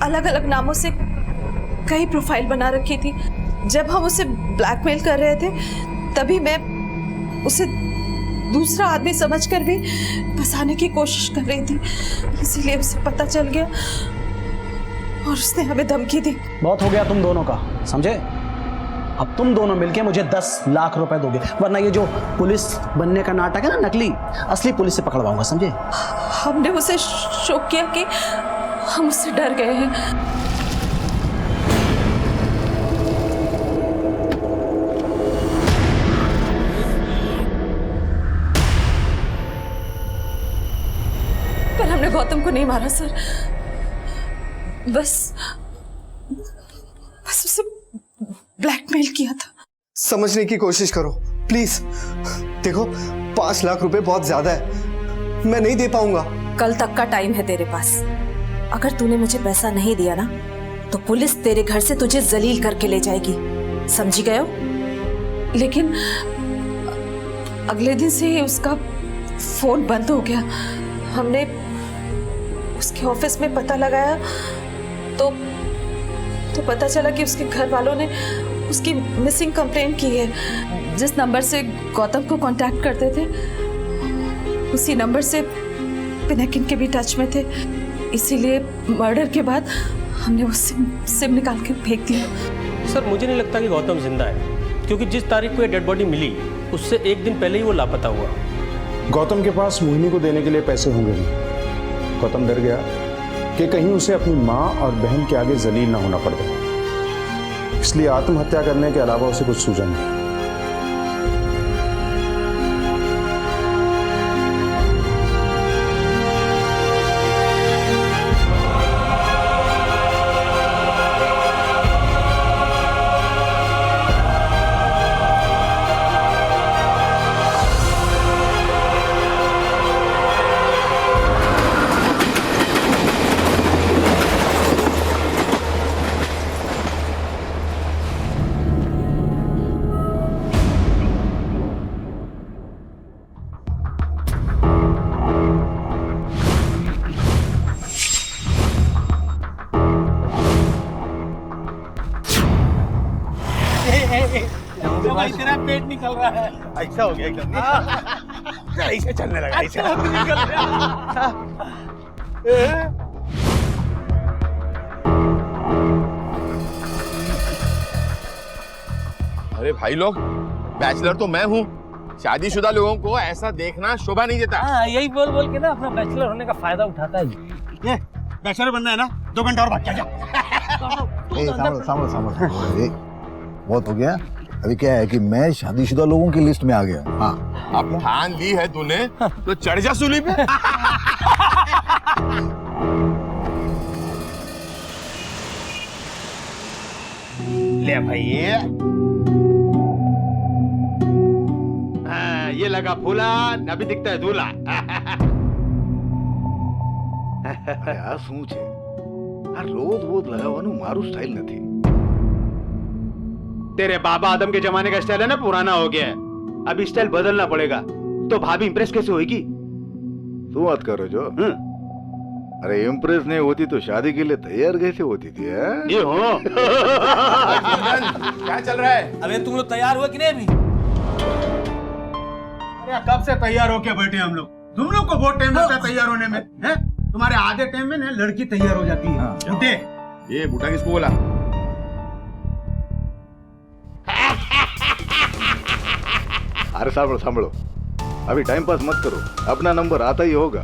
अलग अलग नामों से कई प्रोफाइल बना रखी थी। जब हम उसे ब्लैकमेल कर रहे थे तभी मैं उसे दूसरा आदमी समझकर भी फंसाने की कोशिश कर रही थी, इसीलिए उसे पता चल गया और उसने हमें धमकी दी। बहुत हो गया तुम दोनों का, समझे? अब तुम दोनों मिलके मुझे 10 लाख रुपए दोगे, वरना ये जो पुलिस बनने का नाटक है ना, नकली, असली पुलिस से पकड़वाऊंगा, समझे? हमने उसे शौक किया कि हम उससे डर गए हैं। पर हमने गौतम को नहीं मारा सर, बस उसे ब्लैकमेल किया था। समझने की कोशिश करो प्लीज। देखो 5 लाख रुपए बहुत ज्यादा है, मैं नहीं दे पाऊंगा। कल तक का टाइम है तेरे पास। अगर तूने मुझे पैसा नहीं दिया ना तो पुलिस तेरे घर से तुझे जलील करके ले जाएगी, समझी गए हो? लेकिन अगले दिन से उसका फोन बंद हो गया। हमने उसके ऑफिस में पता लगाया तो पता चला कि उसके घर वालों ने उसकी मिसिंग कंप्लेंट की है। जिस नंबर से गौतम को कांटेक्ट करते थे उसी नंबर से पिनाकिन के भी टच में थे, इसीलिए मर्डर के बाद हमने वो सिम निकाल के फेंक दिया। सर मुझे नहीं लगता कि गौतम जिंदा है, क्योंकि जिस तारीख को ये डेड बॉडी मिली उससे एक दिन पहले ही वो लापता हुआ। गौतम के पास मोहिनी को देने के लिए पैसे होंगे नहीं। गौतम डर गया कि कहीं उसे अपनी माँ और बहन के आगे जलील ना होना पड़ जाए, इसलिए आत्महत्या करने के अलावा उसे कुछ सूझा नहीं। तेरा पेट निकल रहा है। ऐसा हो गया एकदम। ऐसे चलने लगा, ऐसे निकल रहा। अरे भाई लोग, बैचलर तो मैं हूँ, शादीशुदा लोगों को ऐसा देखना शोभा नहीं देता। हाँ, यही बोल बोल के ना अपना बैचलर होने का फायदा उठाता है। ये बैचलर बनना है ना, 2 घंटा और भाग जा। सामने बहुत हो गया। अभी क्या है कि मैं शादीशुदा लोगों की लिस्ट में आ गया। हाँ, अब ठान ली है तूने तो चढ़ जा सूली पे। ले भाई ये लगा फूला, अभी दिखता है दूल्हा। આ શું છે? આ રોજ લગાવવાનું મારું સ્ટાઇલ નથી। तेरे बाबा आदम के जमाने का स्टाइल है ना, पुराना हो गया है। अब स्टाइल बदलना पड़ेगा, तो भाभी इंप्रेस कैसे होगी? શું વાત કરો છો? अरे इम्प्रेस नहीं होती तो शादी के लिए तैयार कैसे होती थी? ये हो। क्या चल रहा है? अरे तुम लोग तैयार हुए कि नहीं अभी? अरे कब से तैयार होके बैठे हम लोग? तुम लोग को बहुत टाइम लगता है तैयार होने में, हैं? तुम्हारे आधे टाइम में ना लड़की तैयार हो जाती है। झूठे। ये बूटा किसको बोला? अरे सांभलो, अभी टाइम पास मत करो, अपना नंबर आता ही होगा।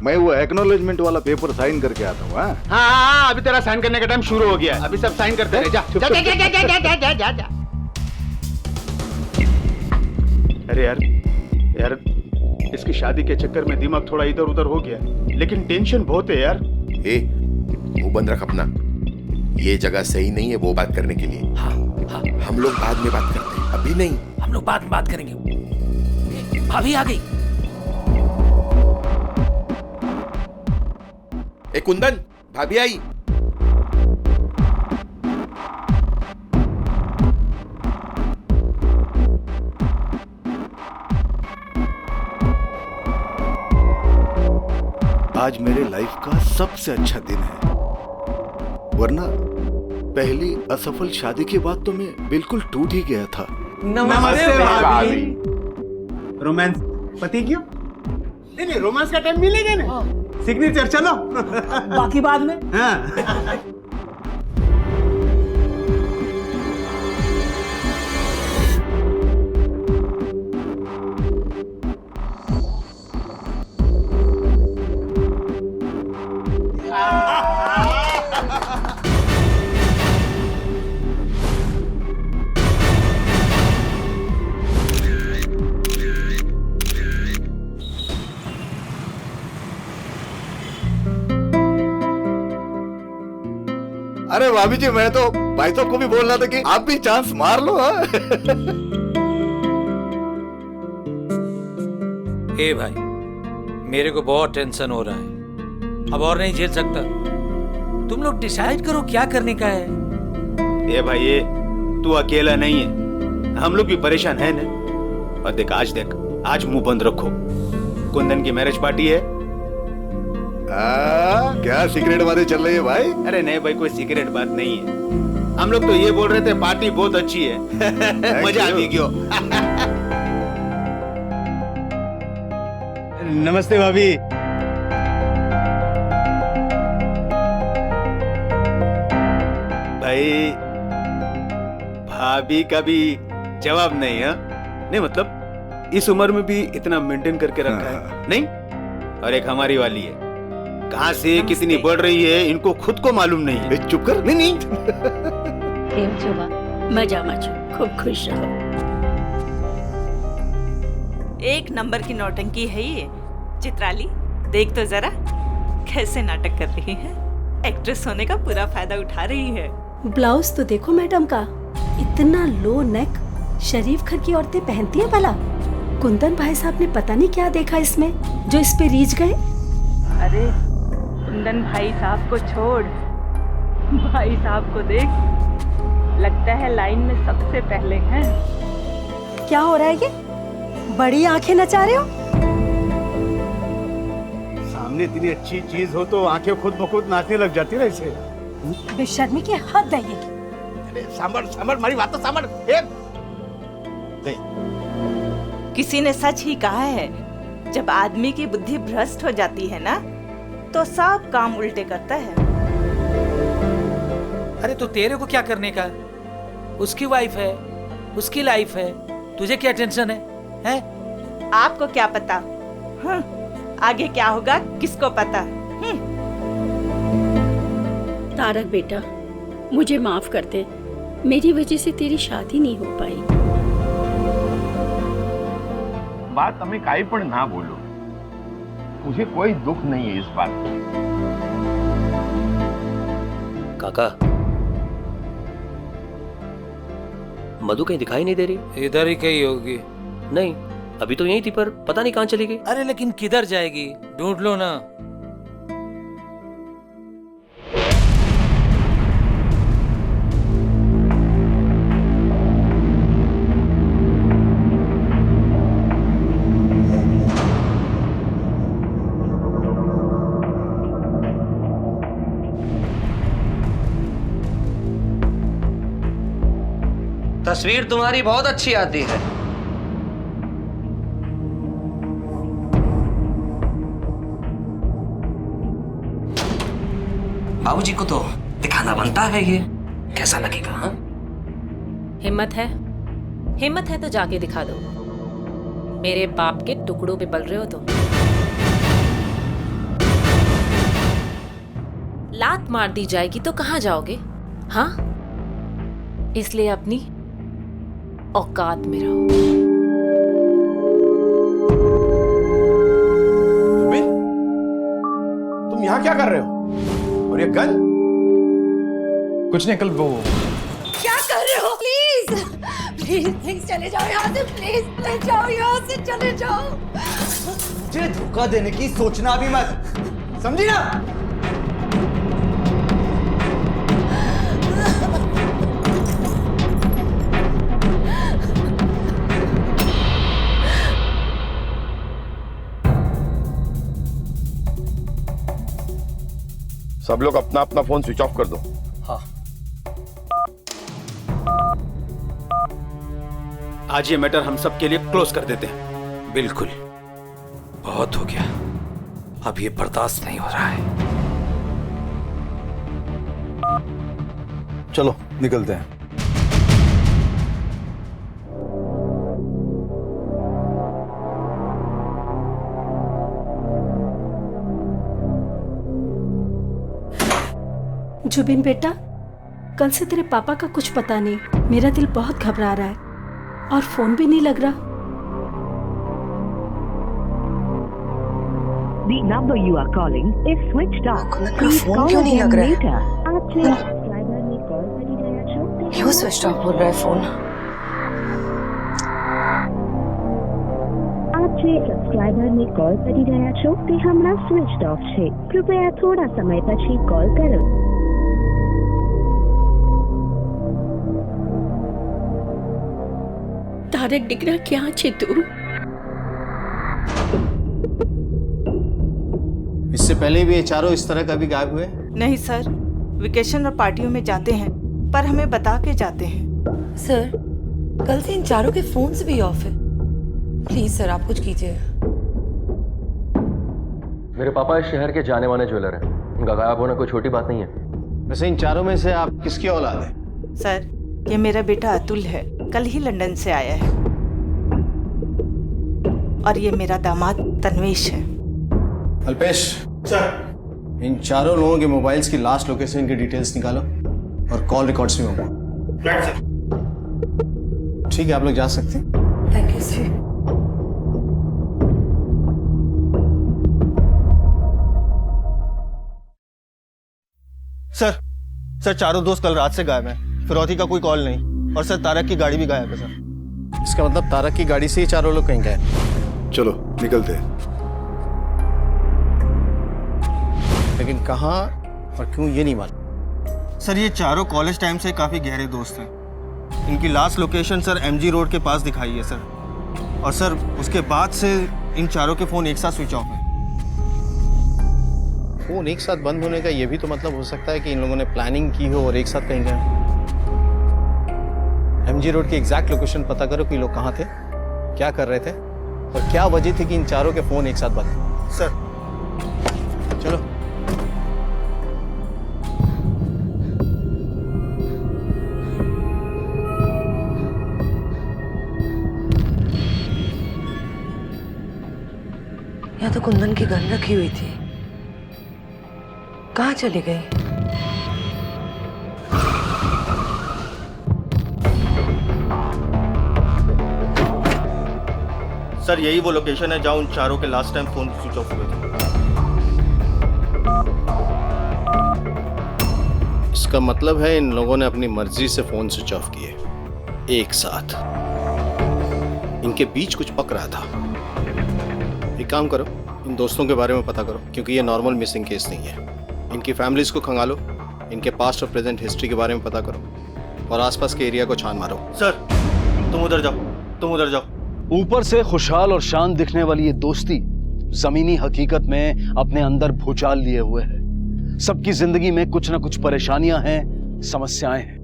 मैं वो एक्नॉलेजमेंट वाला पेपर साइन करके आता हूँ। हाँ, अभी तेरा साइन करने का टाइम शुरू हो गया है। अभी सब साइन करते रहे। जा जा जा जा जा जा जा जा जा। अरे यार इसकी शादी के चक्कर में दिमाग थोड़ा इधर उधर हो गया, लेकिन टेंशन बहुत है यार। मुंह बंद रख अपना, ये जगह सही नहीं है वो बात करने के लिए। हाँ, हम लोग बाद में बात करते हैं, अभी नहीं। हम लोग बाद में बात करेंगे। भाभी आ गई। कुंदन, भाभी आई। आज मेरे लाइफ का सबसे अच्छा दिन है, वरना पहली असफल शादी के बाद तो मैं बिल्कुल टूट ही गया था। नमस्ते भाभी। रोमांस पति क्यों? नहीं, रोमांस का टाइम मिलेगा ना। सिग्नेचर चलो। बाकी बाद में। हाँ। अरे भाभी जी, मैं तो भाई साहब को भी बोल रहा था कि आप भी चांस मार लो। ए भाई, मेरे को बहुत टेंशन हो रहा है, अब और नहीं झेल सकता। तुम लोग डिसाइड करो क्या करने का है। ए भाई, ये तू अकेला नहीं है, हम लोग भी परेशान है ना। और देख, आज मुंह बंद रखो। कुंदन की मैरिज पार्टी है। क्या सीक्रेट बातें चल रही है भाई? अरे नहीं भाई, कोई सीक्रेट बात नहीं है। हम लोग तो ये बोल रहे थे पार्टी बहुत अच्छी है। मजा आ गया। नमस्ते भाभी। भाई, भाभी का भी जवाब नहीं है। नहीं मतलब इस उम्र में भी इतना मेंटेन करके रखा है। नहीं, और एक हमारी वाली है, कहां से कितनी बढ़ रही है इनको खुद को मालूम नहीं है। चुप कर। नहीं। मजा खूब खुश रहो। एक नंबर की नौटंकी है ये। चित्राली, देख तो जरा कैसे नाटक कर रही है। एक्ट्रेस होने का पूरा फायदा उठा रही है। ब्लाउज तो देखो मैडम का, इतना लो नेक शरीफ घर की औरतें पहनती हैं भला। कुंदन भाई साहब ने पता नहीं क्या देखा इसमें जो इस पे रीझ गए। अरे कुंदन भाई साहब को छोड़, भाई साहब को देख, लगता है लाइन में सबसे पहले हैं। क्या हो रहा है ये? बड़ी आंखें नचा रहे हो? सामने इतनी अच्छी चीज हो तो आंखें खुद ब खुद नाचने लग जाती है ऐसे। बेशर्मी की हद है ये। अरे सांभर मारी बात तो सांभर। किसी ने सच ही कहा है, जब आदमी की बुद्धि भ्रष्ट हो जाती है ना, तो सब काम उल्टे करता है। अरे तो तेरे को क्या करने का? उसकी वाइफ है, उसकी लाइफ है, तुझे क्या टेंशन है? हैं? आपको क्या पता? आगे क्या होगा किसको पता? तारक बेटा, मुझे माफ कर दे, मेरी वजह से तेरी शादी नहीं हो पाई। बात हमें काई पण ना बोलो, मुझे कोई दुख नहीं है इस बात पर। काका, मधु कहीं दिखाई नहीं दे रही। इधर ही कहीं होगी। नहीं, अभी तो यहीं थी, पर पता नहीं कहां चली गई। अरे लेकिन किधर जाएगी? ढूंढ लो ना। तस्वीर तुम्हारी बहुत अच्छी आती है। बाबूजी को तो दिखाना बनता है, ये कैसा लगेगा? हाँ? हिम्मत है तो जाके दिखा दो। मेरे बाप के टुकड़ों पे पल रहे हो तो। लात मार दी जाएगी तो कहां जाओगे? हाँ, इसलिए अपनी औकात में रहो। तुम यहाँ क्या कर रहे हो? और ये गन? कुछ नहीं, कल वो क्या कर रहे हो? प्लीज चले जाओ यहाँ से। प्लीज जाओ यहाँ से, चले जाओ। मुझे धोखा देने की सोचना भी मत, समझी ना? सब लोग अपना अपना फोन स्विच ऑफ कर दो। हाँ। आज ये मैटर हम सब के लिए क्लोज कर देते हैं। बिल्कुल, बहुत हो गया, अब ये बर्दाश्त नहीं हो रहा है। चलो निकलते हैं। जुबिन बेटा, कल से तेरे पापा का कुछ पता नहीं। मेरा दिल बहुत घबरा रहा है और फोन भी नहीं लग रहा। The number you are calling is switched off. Phone क्यों नहीं लग रहा है? क्यों स्विच ऑफ बोल रहा है फोन? આપ જે સબસ્ક્રાઇબરને કોલ કરી રહ્યા છો તે હમણાં સ્વિચ ઓફ છે. કૃપયા થોડા સમય પછી કોલ કરો. તારક દીકરા ક્યાં છે તું? इससे पहले भी ये चारों इस तरह कभी गायब हुए? नहीं सर, वेकेशन और पार्टियों में जाते हैं, पर हमें बता के जाते हैं। सर, कल से इन चारों के फोन्स भी ऑफ है। प्लीज सर, आप कुछ कीजिए। मेरे पापा इस शहर के जाने माने ज्वेलर हैं। उनका गायब होना कोई छोटी बात नहीं है। वैसे इन चारों में से आप किसकी औलाद है? सर, ये मेरा बेटा अतुल है, कल ही लंदन से आया है। और ये मेरा दामाद तन्वेश है। अल्पेश सर, इन चारों लोगों के मोबाइल्स की लास्ट लोकेशन की डिटेल्स निकालो और कॉल रिकॉर्ड्स भी होंगे। ठीक है, आप लोग जा सकते हैं। Thank you sir. सर चारों दोस्त कल रात से गायब हैं। फिरौती का कोई कॉल नहीं, और सर तारक की गाड़ी भी गायब है सर। इसका मतलब तारक की गाड़ी से ही चारों लोग कहीं गए। चलो निकलते हैं। लेकिन कहाँ और क्यों ये नहीं मालूम। सर ये चारों कॉलेज टाइम से काफी गहरे दोस्त हैं। इनकी last location sir MG road के पास दिखाई है सर। और सर उसके बाद से इन चारों के फोन एक साथ स्विच ऑफ हैं। फोन एक साथ बंद होने का ये भी तो मतलब हो सकता है कि इन लोगों ने प्लानिंग की हो और एक साथ कहीं गए। एमजी रोड की एग्जैक्ट लोकेशन पता करो कि लोग कहाँ थे, क्या कर रहे थे और क्या वजह थी कि इन चारों के फोन एक साथ बंद। सर चलो। यहाँ तो कुंदन की गन रखी हुई थी, कहाँ चली गई? सर यही वो लोकेशन है जहां उन चारों के last time phone switch off हुए थे। इसका मतलब है इन लोगों ने अपनी मर्जी से फोन स्विच ऑफ किए एक साथ। इनके बीच कुछ पक रहा था। एक काम करो, इन दोस्तों के बारे में पता करो, क्योंकि ये नॉर्मल मिसिंग केस नहीं है। इनकी फैमिलीज को खंगालो, इनके पास्ट और प्रेजेंट हिस्ट्री के बारे में पता करो और आसपास के एरिया को छान मारो। सर तुम उधर जाओ, तुम उधर जाओ। ऊपर से खुशहाल और शांत दिखने वाली ये दोस्ती जमीनी हकीकत में अपने अंदर भूचाल लिए हुए है। सबकी जिंदगी में कुछ ना कुछ परेशानियां हैं, समस्याएं हैं।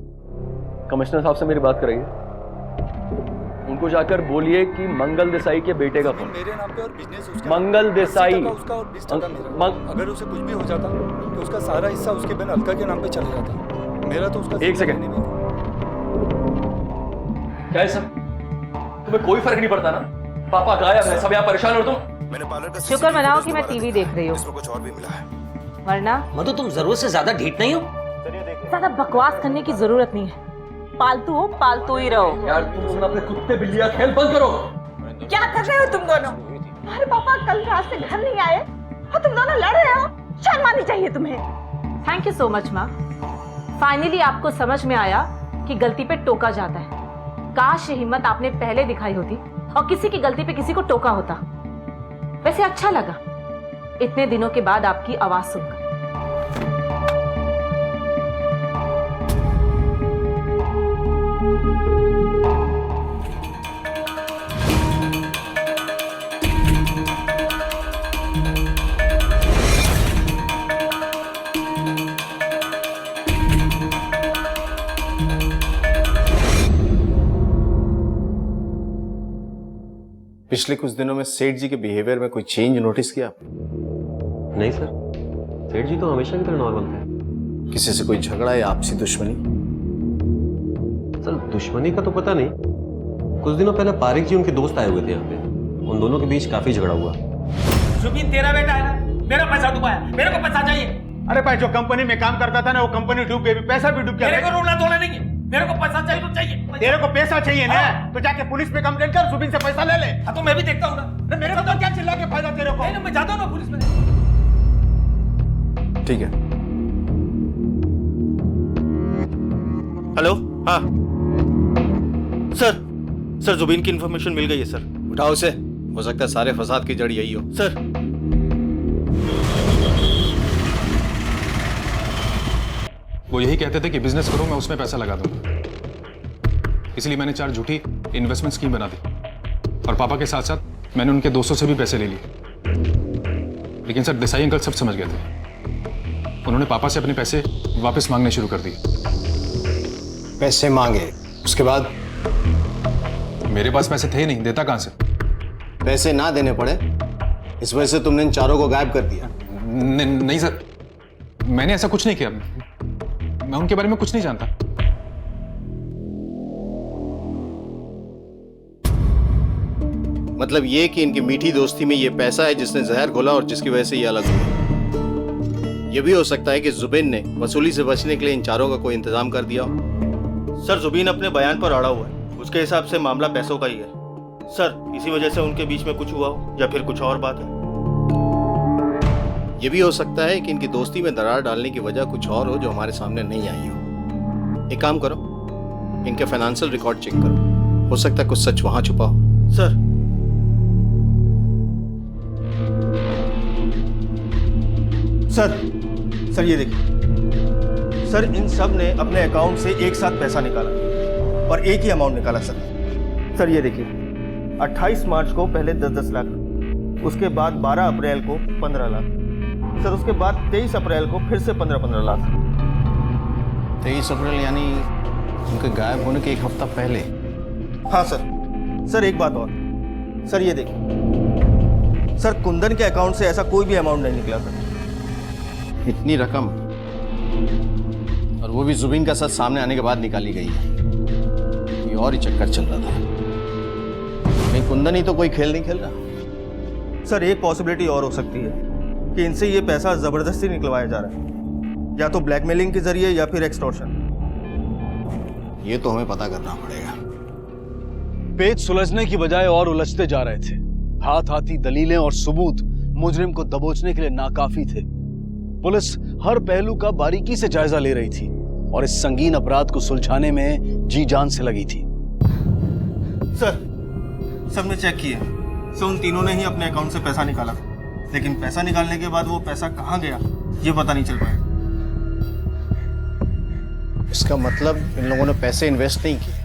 कमिश्नर साहब से मेरी बात कराइए, उनको जाकर बोलिए कि मंगल देसाई के बेटे का फोन। मेरे नाम पे और बिजनेस उसका, मंगल देसाई उसका और 20% मेरा। अगर उसे कुछ भी हो जाता तो उसका सारा हिस्सा उसके बहन अलका के नाम पे चला जाता। मेरा तो उसका। एक सेकंड, क्या है सब? तुम्हें कोई फर्क नहीं पड़ता ना? पापा गायब है, सब यहाँ परेशान हो तुम। शुक्र मनाओ कि मैं टीवी देख रही हूँ, कुछ और भी मिला है। वरना मधु तुम जरूरत से ज्यादा ढीठ नहीं हो। ज्यादा बकवास करने की जरूरत नहीं है। पालतू हो, पालतू ही रहो। यार तुम अपने कुत्ते बिल्लियां खेल बंद करो। क्या कर रहे हो तुम दोनों? तुम्हारे पापा कल रात से घर नहीं आए और तुम दोनों लड़ रहे हो। शर्म आनी चाहिए तुम्हें। थैंक यू सो मच माँ। फाइनली आपको समझ में आया कि गलती पे टोका जाता है। काश ये हिम्मत आपने पहले दिखाई होती और किसी की गलती पे किसी को टोका होता। वैसे अच्छा लगा इतने दिनों के बाद आपकी आवाज सुनकर। पिछले कुछ दिनों में सेठ जी के बिहेवियर में कोई चेंज नोटिस किया? नहीं सर, सेठ जी तो हमेशा की तरह नॉर्मल थे। किसी से कोई झगड़ा या आपसी दुश्मनी? सर दुश्मनी का तो पता नहीं, कुछ दिनों पहले पारिक जी उनके दोस्त आए हुए थे यहाँ पे, उन दोनों के बीच काफी झगड़ा हुआ। जुबिन तेरा बेटा है ना, मेरा पैसा डूबाया, मेरे को पैसा चाहिए। अरे भाई जो कंपनी में काम करता था ना, वो कंपनी डूब गई, पैसा भी डूब गया। मेरे को रोना धोना नहीं है, मेरे को पैसा चाहिए तो चाहिए। तेरे को पैसा चाहिए ना, तो जाके पुलिस पे कंप्लेंट कर, जुबिन से पैसा ले ले। हाँ तो मैं भी देखता हूँ ना, मेरे को तो क्या चिल्ला के फायदा तेरे को? नहीं मैं जाता हूँ ना पुलिस में। ठीक है। हेलो, हाँ सर जुबिन की इन्फॉर्मेशन मिल गई है सर। उठाओ उसे, हो सकता है सारे फसाद की जड़ यही हो। सर वो यही कहते थे कि बिजनेस करो, मैं उसमें पैसा लगा दूंगा, इसलिए मैंने 4 झूठी इन्वेस्टमेंट स्कीम बना दी और पापा के साथ साथ मैंने उनके दोस्तों से भी पैसे ले लिए। लेकिन सर देसाई अंकल सब समझ गए थे, उन्होंने पापा से अपने पैसे वापस मांगने शुरू कर दिए। पैसे मांगे, उसके बाद? मेरे पास पैसे थे ही नहीं, देता कहां से? पैसे ना देने पड़े इस वजह से तुमने इन चारों को गायब कर दिया? नहीं सर, मैंने ऐसा कुछ नहीं किया, मैं उनके बारे में कुछ नहीं जानता। मतलब ये कि इनकी मीठी दोस्ती में ये पैसा है जिसने जहर घोला और जिसकी वजह से ये अलग हुआ। ये भी हो सकता है कि जुबिन ने वसूली से बचने के लिए इन चारों का कोई इंतजाम कर दिया हो। सर जुबिन अपने बयान पर अड़ा हुआ है, उसके हिसाब से मामला पैसों का ही है सर, इसी वजह से उनके बीच में कुछ हुआ हो या फिर कुछ और बात है। ये भी हो सकता है कि इनकी दोस्ती में दरार डालने की वजह कुछ और हो जो हमारे सामने नहीं आई हो। एक काम करो, इनके फाइनेंशियल रिकॉर्ड चेक करो, हो सकता है कुछ सच वहां छुपा हो। सर ये देखिए सर, इन सब ने अपने अकाउंट से एक साथ पैसा निकाला और एक ही अमाउंट निकाला सर ये देखिए 28 मार्च को पहले 10-10 लाख, उसके बाद 12 अप्रैल को 15 लाख सर, उसके बाद 23 अप्रैल को फिर से 15-15 लाख। 23 अप्रैल यानी उनके गायब होने के एक हफ्ता पहले? हाँ सर एक बात और सर, ये देखिए सर, कुंदन के अकाउंट से ऐसा कोई भी अमाउंट नहीं निकला सर। इतनी रकम, और वो भी जुबिन का सच सामने आने के बाद निकाली गई है। ये और ही चक्कर चल रहा था, नहीं कुंदन ही तो कोई खेल नहीं खेल रहा। सर एक पॉसिबिलिटी और हो सकती है कि इनसे ये पैसा जबरदस्ती निकलवाया जा रहा है, या तो ब्लैकमेलिंग के जरिए या फिर एक्सटॉर्शन। ये तो हमें पता करना पड़ेगा। पेच सुलझने की बजाय और उलझते जा रहे थे। हाथ हाथी दलीलें और सबूत मुजरिम को दबोचने के लिए नाकाफी थे। पुलिस हर पहलू का बारीकी से जायजा ले रही थी और इस संगीन अपराध को सुलझाने में जी जान से लगी थी। सर सबने चेक किया, सर उन तीनों ने ही अपने अकाउंट से पैसा निकाला, लेकिन पैसा निकालने के बाद वो पैसा कहाँ गया ये पता नहीं चल पाया। इसका मतलब इन लोगों ने पैसे इन्वेस्ट नहीं किए।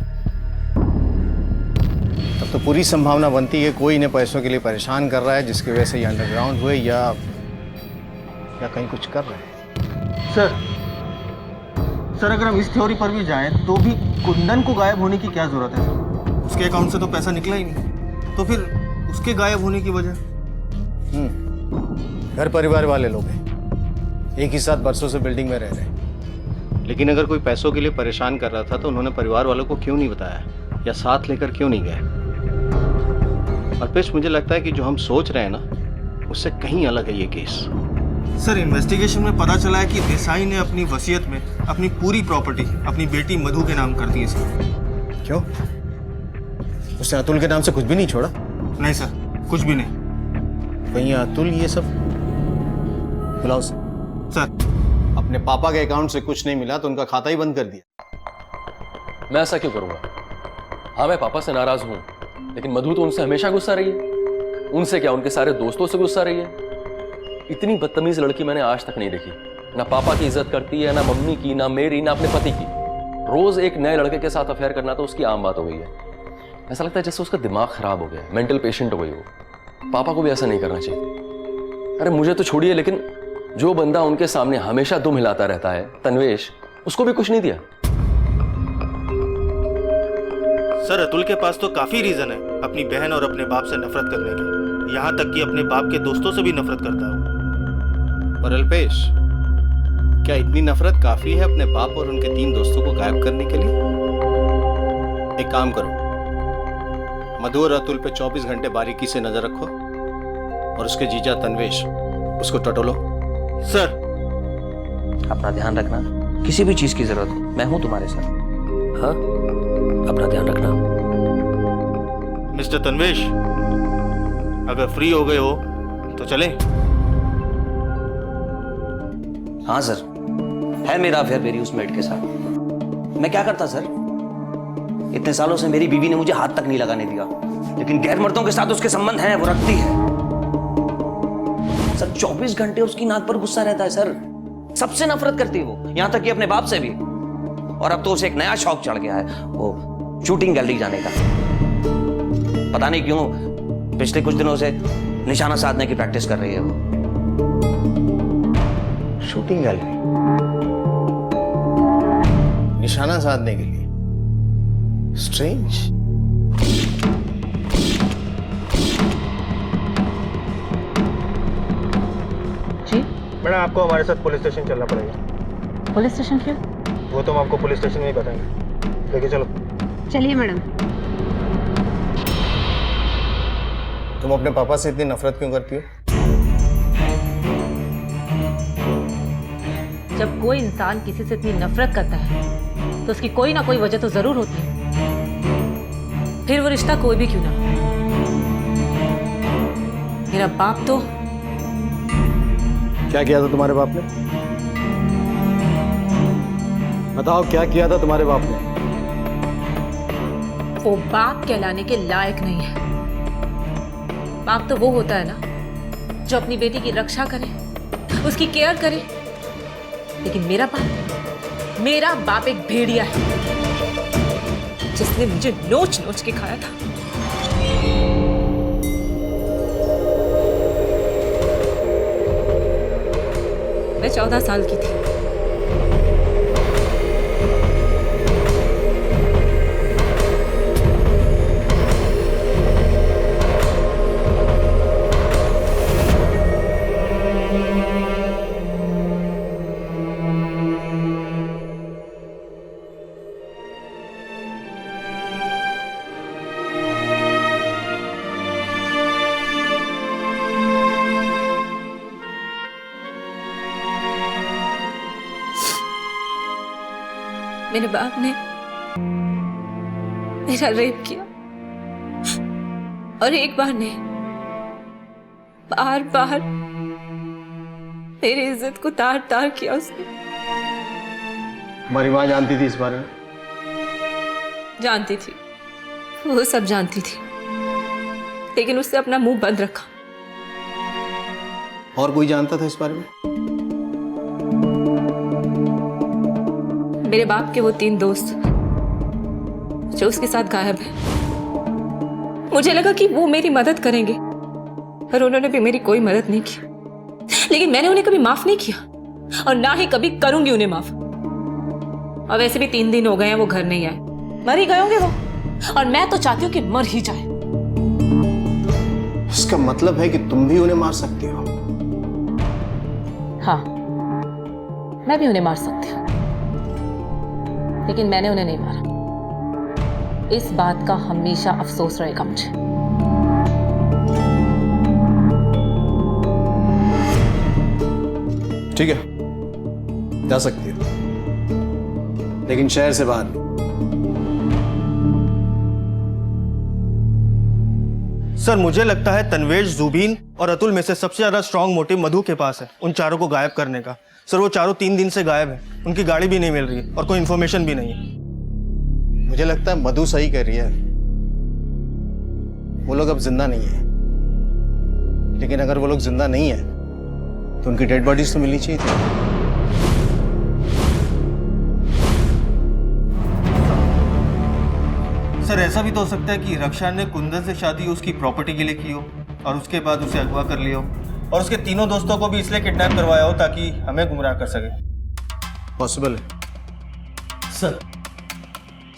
तब तो पूरी संभावना बनती है कोई इन्हें पैसों के लिए परेशान कर रहा है, जिसकी वजह से ये अंडरग्राउंड हुए या कहीं कुछ कर रहे हैं। सर अगर हम इस थ्योरी पर भी जाएं तो भी कुंदन को गायब होने की क्या जरूरत है? उसके अकाउंट से तो पैसा निकला ही नहीं, तो फिर उसके गायब होने की वजह? घर परिवार वाले लोग हैं, एक ही साथ बरसों से बिल्डिंग में रह रहे हैं। लेकिन अगर कोई पैसों के लिए परेशान कर रहा था तो उन्होंने परिवार वालों को क्यों नहीं बताया या साथ लेकर क्यों नहीं गए? अल्पेश, मुझे लगता है कि जो हम सोच रहे हैं ना उससे कहीं अलग है ये केस। सर इन्वेस्टिगेशन में पता चला है कि देसाई ने अपनी वसीयत में अपनी पूरी प्रॉपर्टी अपनी बेटी मधु के नाम कर दी है सर। क्यों? उसने अतुल के नाम से कुछ भी नहीं छोड़ा? नहीं सर, कुछ भी नहीं। कहीं अतुल ये सब? बुलाओ सर। अपने पापा के अकाउंट से कुछ नहीं मिला तो उनका खाता ही बंद कर दिया। मैं ऐसा क्यों करूंगा? हाँ मैं पापा से नाराज हूं, लेकिन मधु तो उनसे हमेशा गुस्सा रही है। उनसे क्या, उनके सारे दोस्तों से गुस्सा रही है। इतनी बदतमीज लड़की मैंने आज तक नहीं देखी। ना पापा की इज्जत करती है, ना मम्मी की, ना मेरी, ना अपने पति की। रोज एक नए लड़के के साथ अफेयर करना तो उसकी आम बात हो गई है। ऐसा लगता है जैसे उसका दिमाग खराब हो गया, मेंटल पेशेंट हो गई वो। पापा को भी ऐसा नहीं करना चाहिए। अरे मुझे तो छोड़िए, लेकिन जो बंदा उनके सामने हमेशा दुम हिलाता रहता है, तन्वेश, उसको भी कुछ नहीं दिया। सर अतुल के पास तो काफी रीजन है अपनी बहन और अपने बाप से नफरत करने की, यहाँ तक कि अपने बाप के दोस्तों से भी नफरत करता हूँ। पर अल्पेश, क्या इतनी नफरत काफी है अपने बाप और उनके 3 दोस्तों को गायब करने के लिए? एक काम करो, मधु और अतुल पे 24 घंटे बारीकी से नजर रखो और उसके जीजा तन्वेश, उसको टटोलो। सर, अपना ध्यान रखना, किसी भी चीज की जरूरत हो मैं हूं तुम्हारे साथ। हाँ, अपना ध्यान रखना। मिस्टर तन्वेश, अगर फ्री हो गए हो तो चलें? हाँ सर, है मेरा अफेयर मेरी उस मेड के साथ। मैं क्या करता सर, इतने सालों से मेरी बीवी ने मुझे हाथ तक नहीं लगाने दिया, लेकिन गैर मर्दों के साथ उसके संबंध हैं, वो रखती है सर। 24 घंटे उसकी नाक पर गुस्सा रहता है सर, सबसे नफरत करती है वो, यहां तक कि अपने बाप से भी। और अब तो उसे एक नया शौक चढ़ गया है, वो शूटिंग गैलरी जाने का। पता नहीं क्यों पिछले कुछ दिनों से निशाना साधने की प्रैक्टिस कर रही है वो। शूटिंग गैलरी निशाना साधने के लिए? स्ट्रेंज। मैडम, आपको हमारे साथ पुलिस स्टेशन चलना पड़ेगा। पुलिस स्टेशन क्यों? वो तो हम आपको पुलिस स्टेशन में ही बताएंगे। लेके चलो। चलिए मैडम। तुम अपने पापा से इतनी नफरत क्यों करती हो? जब कोई इंसान किसी से इतनी नफरत करता है तो उसकी कोई ना कोई वजह तो जरूर होती है, फिर वो रिश्ता कोई भी क्यों ना। मेरा बाप तो। क्या किया था तुम्हारे बाप ने? बताओ, क्या किया था तुम्हारे बाप ने? वो बाप कहलाने के लायक नहीं है। बाप तो वो होता है ना जो अपनी बेटी की रक्षा करे, उसकी केयर करे। लेकिन मेरा बाप एक भेड़िया है जिसने मुझे नोच नोच के खाया था। मैं 14 साल की थी। मेरे बाप ने मेरा रेप किया, और एक बार नहीं, बार बार मेरी इज्जत को तार तार किया उसने। हमारी माँ जानती थी इस बारे में? जानती थी, वो सब जानती थी, लेकिन उससे अपना मुंह बंद रखा। और कोई जानता था इस बारे में? मेरे बाप के वो 3 दोस्त जो उसके साथ गायब हैं। मुझे लगा कि वो मेरी मदद करेंगे, पर उन्होंने भी मेरी कोई मदद नहीं की। लेकिन मैंने उन्हें कभी माफ नहीं किया, और ना ही कभी करूंगी उन्हें माफ। और वैसे भी 3 दिन हो गए हैं वो घर नहीं आए, मर ही गए होंगे वो, और मैं तो चाहती हूँ कि मर ही जाए। इसका मतलब है कि तुम भी उन्हें मार सकती हो? हाँ, मैं भी उन्हें मार सकती हूँ, लेकिन मैंने उन्हें नहीं मारा। इस बात का हमेशा अफसोस रहेगा मुझे। ठीक है, जा सकती हो, लेकिन शहर से बाहर। सर, मुझे लगता है तन्वेश, जुबीन और अतुल में से सबसे ज्यादा स्ट्रांग मोटिव मधु के पास है उन चारों को गायब करने का। सर, वो चारों 3 दिन से गायब है, उनकी गाड़ी भी नहीं मिल रही है और कोई इन्फॉर्मेशन भी नहीं है। मुझे लगता है मधु सही कह रही है, वो लोग अब जिंदा नहीं है। लेकिन अगर वो लोग जिंदा नहीं है तो उनकी डेड बॉडीज तो मिलनी चाहिए थी। सर, ऐसा भी तो हो सकता है कि रक्षा ने कुंदन से शादी उसकी प्रॉपर्टी के लिए की हो और उसके बाद उसे अगवा कर लिया हो, और उसके 3 दोस्तों को भी इसलिए किडनैप करवाया हो ताकि हमें गुमराह कर सके। पॉसिबल है। सर,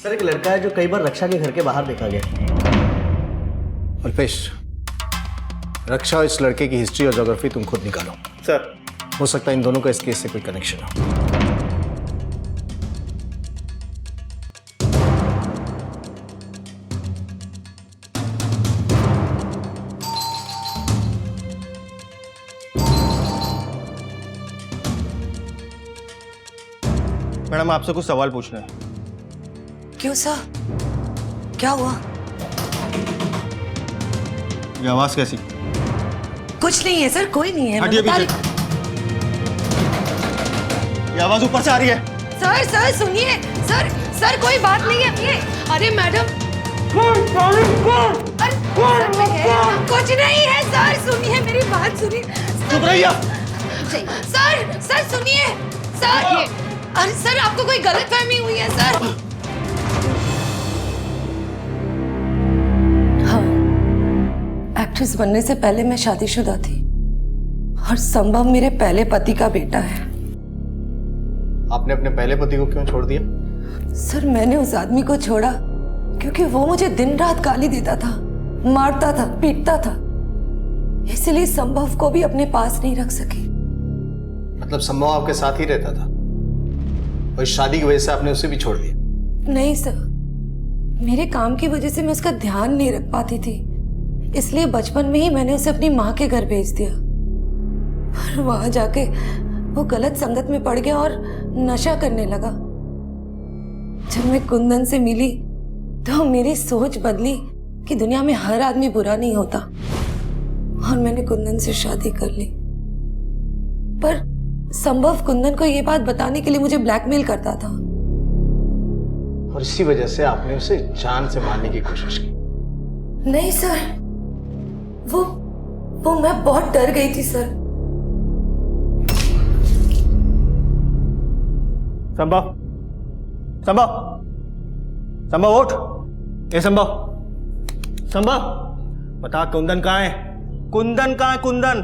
एक लड़का है जो कई बार रक्षा के घर के बाहर देखा गया। अल्पेश, रक्षा और इस लड़के की हिस्ट्री और ज्योग्राफी तुम खुद निकालो। सर। हो सकता है इन दोनों का इस केस से कोई कनेक्शन हो। मैडम आपसे कुछ सवाल पूछना है। क्यों सर, क्या हुआ? ये आवाज कैसी? कुछ नहीं है सर, कोई नहीं है। हटिए पीछे। ये आवाज ऊपर से आ रही है। सर सर सुनिए, सर सर कोई बात नहीं है ये। अरे मैडम, कुछ नहीं है सर, सुनिए मेरी बात सुनिए। चुप रहिए। सर सर सुनिए सर। अरे सर आपको कोई गलतफहमी हुई है सर। हाँ, एक्ट्रेस बनने से पहले मैं शादीशुदा थी और संभव मेरे पहले पति का बेटा है। आपने अपने पहले पति को क्यों छोड़ दिया? सर मैंने उस आदमी को छोड़ा क्योंकि वो मुझे दिन रात गाली देता था, मारता था, पीटता था। इसलिए संभव को भी अपने पास नहीं रख सकी। मतलब संभव आपके साथ ही रहता था और इस शादी की वजह से आपने उसे भी छोड़ दिया? नहीं सर, मेरे काम की वजह से मैं उसका ध्यान नहीं रख पाती थी, इसलिए बचपन में ही मैंने उसे अपनी माँ के घर भेज दिया। और वहां जाके वो गलत संगत में पड़ गया और नशा करने लगा। जब मैं कुंदन से मिली तो मेरी सोच बदली कि दुनिया में हर आदमी बुरा नहीं होता, और मैंने कुंदन से शादी कर ली। पर संभव कुंदन को ये बात बताने के लिए मुझे ब्लैकमेल करता था, और इसी वजह से आपने उसे जान से मारने की कोशिश की? नहीं सर, वो मैं बहुत डर गई थी सर। संभव, संभव, संभव उठ। ए संभव, संभव बता कुंदन कहाँ है? कुंदन कहाँ है? कुंदन,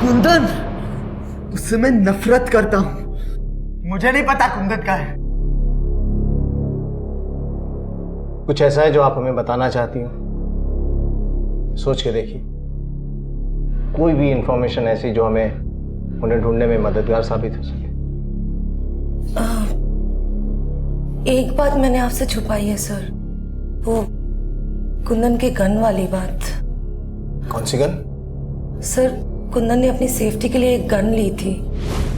कुंदन, उससे मैं नफरत करता हूं। मुझे नहीं पता कुंदन कहाँ है। कुछ ऐसा है जो आप हमें बताना चाहती हो? सोच के देखिए, कोई भी इंफॉर्मेशन ऐसी जो हमें उन्हें ढूंढने में मददगार साबित हो सके। एक बात मैंने आपसे छुपाई है सर, वो कुंदन के गन वाली बात। कौन सी गन? सर कुंदन ने अपनी सेफ्टी के लिए एक गन ली थी,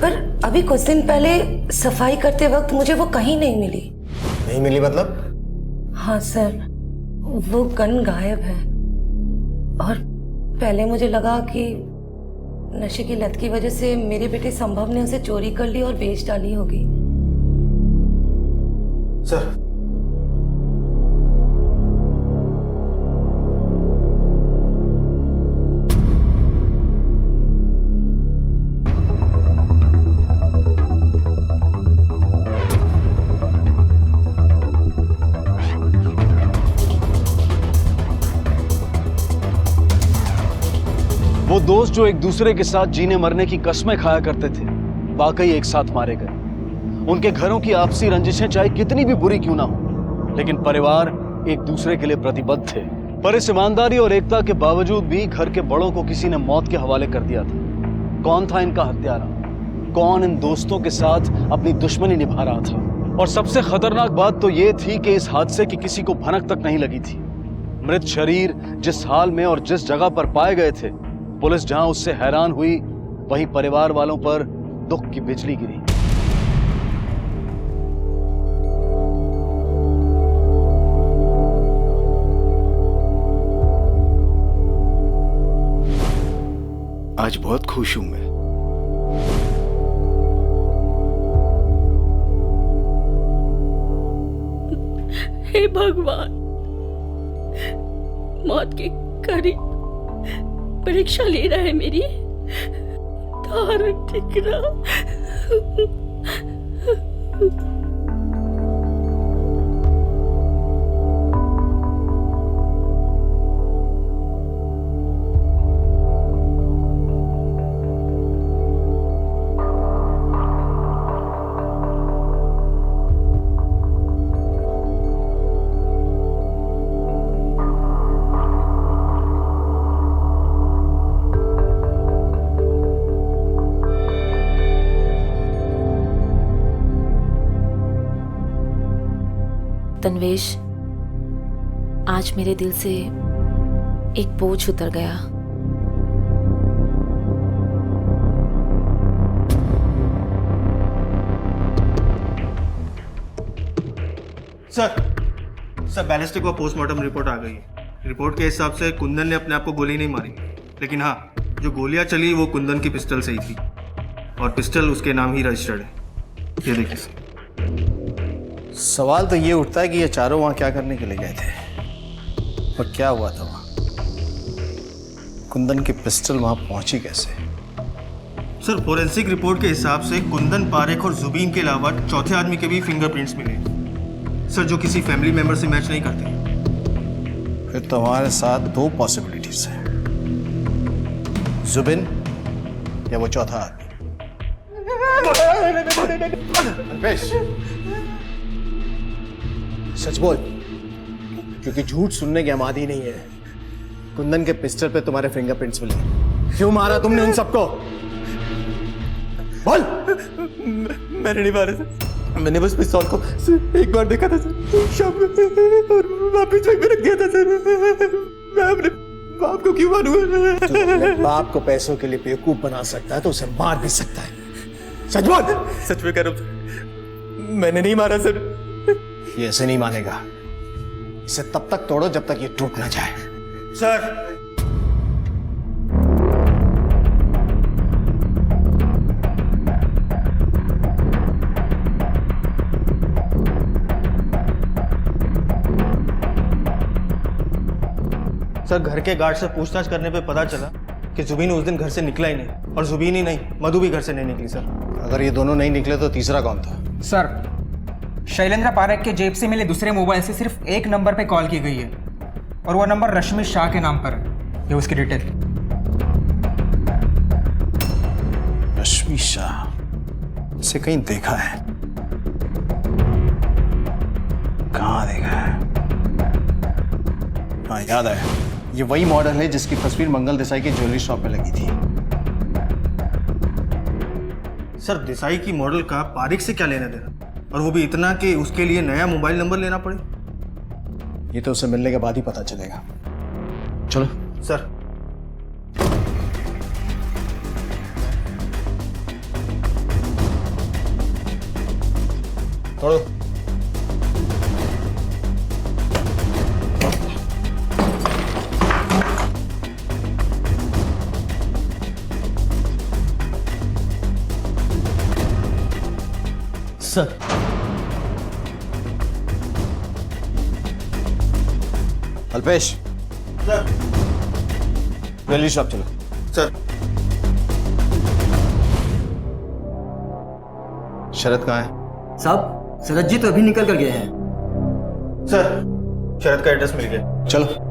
पर अभी कुछ दिन पहले सफाई करते वक्त मुझे वो कहीं नहीं मिली। नहीं मिली मतलब? हाँ सर, वो गन गायब है, और पहले मुझे लगा कि नशे की लत की वजह से मेरे बेटे संभव ने उसे चोरी कर ली और बेच डाली होगी। सर, वो दोस्त जो एक दूसरे के साथ जीने मरने की कस्में खाया करते थे, वाकई एक साथ मारे गए। उनके घरों की आपसी रंजिशें चाहे कितनी भी बुरी क्यों ना हो, लेकिन परिवार एक दूसरे के लिए प्रतिबद्ध थे। पर इस ईमानदारी और एकता के बावजूद भी घर के बड़ों को किसी ने मौत के हवाले कर दिया था। कौन था इनका हत्यारा? कौन इन दोस्तों के साथ अपनी दुश्मनी निभा रहा था? और सबसे खतरनाक बात तो ये थी कि इस हादसे की किसी को भनक तक नहीं लगी थी। मृत शरीर जिस हाल में और जिस जगह पर पाए गए थे, पुलिस जहां उससे हैरान हुई, वहीं परिवार वालों पर दुख की बिजली गिरी। आज बहुत खुश हूं मैं। हे भगवान, मौत के करीब परीक्षा ले रहा है मेरी, धारण ठीक रहा। तन्वेश, आज मेरे दिल से एक बोझ उतर गया। सर बैलिस्टिक और पोस्टमार्टम रिपोर्ट आ गई है। रिपोर्ट के हिसाब से कुंदन ने अपने आप को गोली नहीं मारी, लेकिन हाँ, जो गोलियां चली वो कुंदन की पिस्टल से ही थी और पिस्टल उसके नाम ही रजिस्टर्ड है। ये देखिए। सवाल तो ये उठता है कि ये चारों वहां क्या करने के लिए गए थे और क्या हुआ था वहां? कुंदन की पिस्टल वहां पहुंची कैसे? सर, फोरेंसिक रिपोर्ट के हिसाब से कुंदन, पारेख और जुबीन के अलावा चौथे आदमी के भी फिंगरप्रिंट्स मिले सर, जो किसी फैमिली मेंबर से मैच नहीं करते। फिर तो हमारे साथ दो पॉसिबिलिटीज हैं, जुबिन या वो चौथा आदमी। अल्पेश, सच बोल, क्योंकि झूठ सुनने की आमादी नहीं है। कुंदन के पिस्टल पे तुम्हारे फिंगरप्रिंट्स मिले, क्यों मारा तुमने उन सबको? बोल। मैंने नहीं मारा सर, मैंने बस पिस्तौल को एक बार देखा था सर, शाम में, और वापस वहीं पे रख दिया था सर। मैं अपने बाप को क्यों मारूंगा? तो अपने बाप को पैसों के लिए बेवकूफ बना सकता है तो उसे मार भी सकता है। सच बोल। सच में कह रहा हूं, मैंने नहीं मारा सर। ये ऐसे नहीं मानेगा, इसे तब तक तोड़ो जब तक ये टूट ना जाए। सर, घर के गार्ड से पूछताछ करने पे पता चला कि जुबीन उस दिन घर से निकला ही नहीं, और जुबीन ही नहीं, मधु भी घर से नहीं निकली सर। अगर ये दोनों नहीं निकले तो तीसरा कौन था? सर, शैलेंद्र पारेख के जेब से मिले दूसरे मोबाइल से सिर्फ एक नंबर पे कॉल की गई है और वो नंबर रश्मि शाह के नाम पर है। ये उसकी डिटेल। रश्मि शाह, इसे कहीं देखा है? कहाँ देखा है? हाँ, याद आया, ये वही मॉडल है जिसकी तस्वीर मंगल देसाई की ज्वेलरी शॉप पे लगी थी। सर, देसाई की मॉडल का पारिक से क्या लेना देना, और वो भी इतना कि उसके लिए नया मोबाइल नंबर लेना पड़े? ये तो उसे मिलने के बाद ही पता चलेगा। चलो सर। तोड़ो। Sir, Alpesh, sir, jewellery shop चलो। सर। शरद कहाँ है? साहब, शरद जी तो अभी निकल कर गए हैं। सर, शरद का एड्रेस मिल गया। चलो।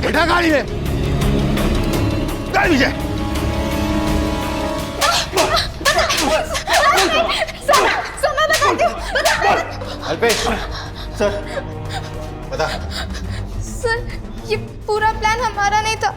बैठा गाड़ी में, गाड़ी में। अल्पेश, सर, बता। सर, ये पूरा प्लान हमारा नहीं था।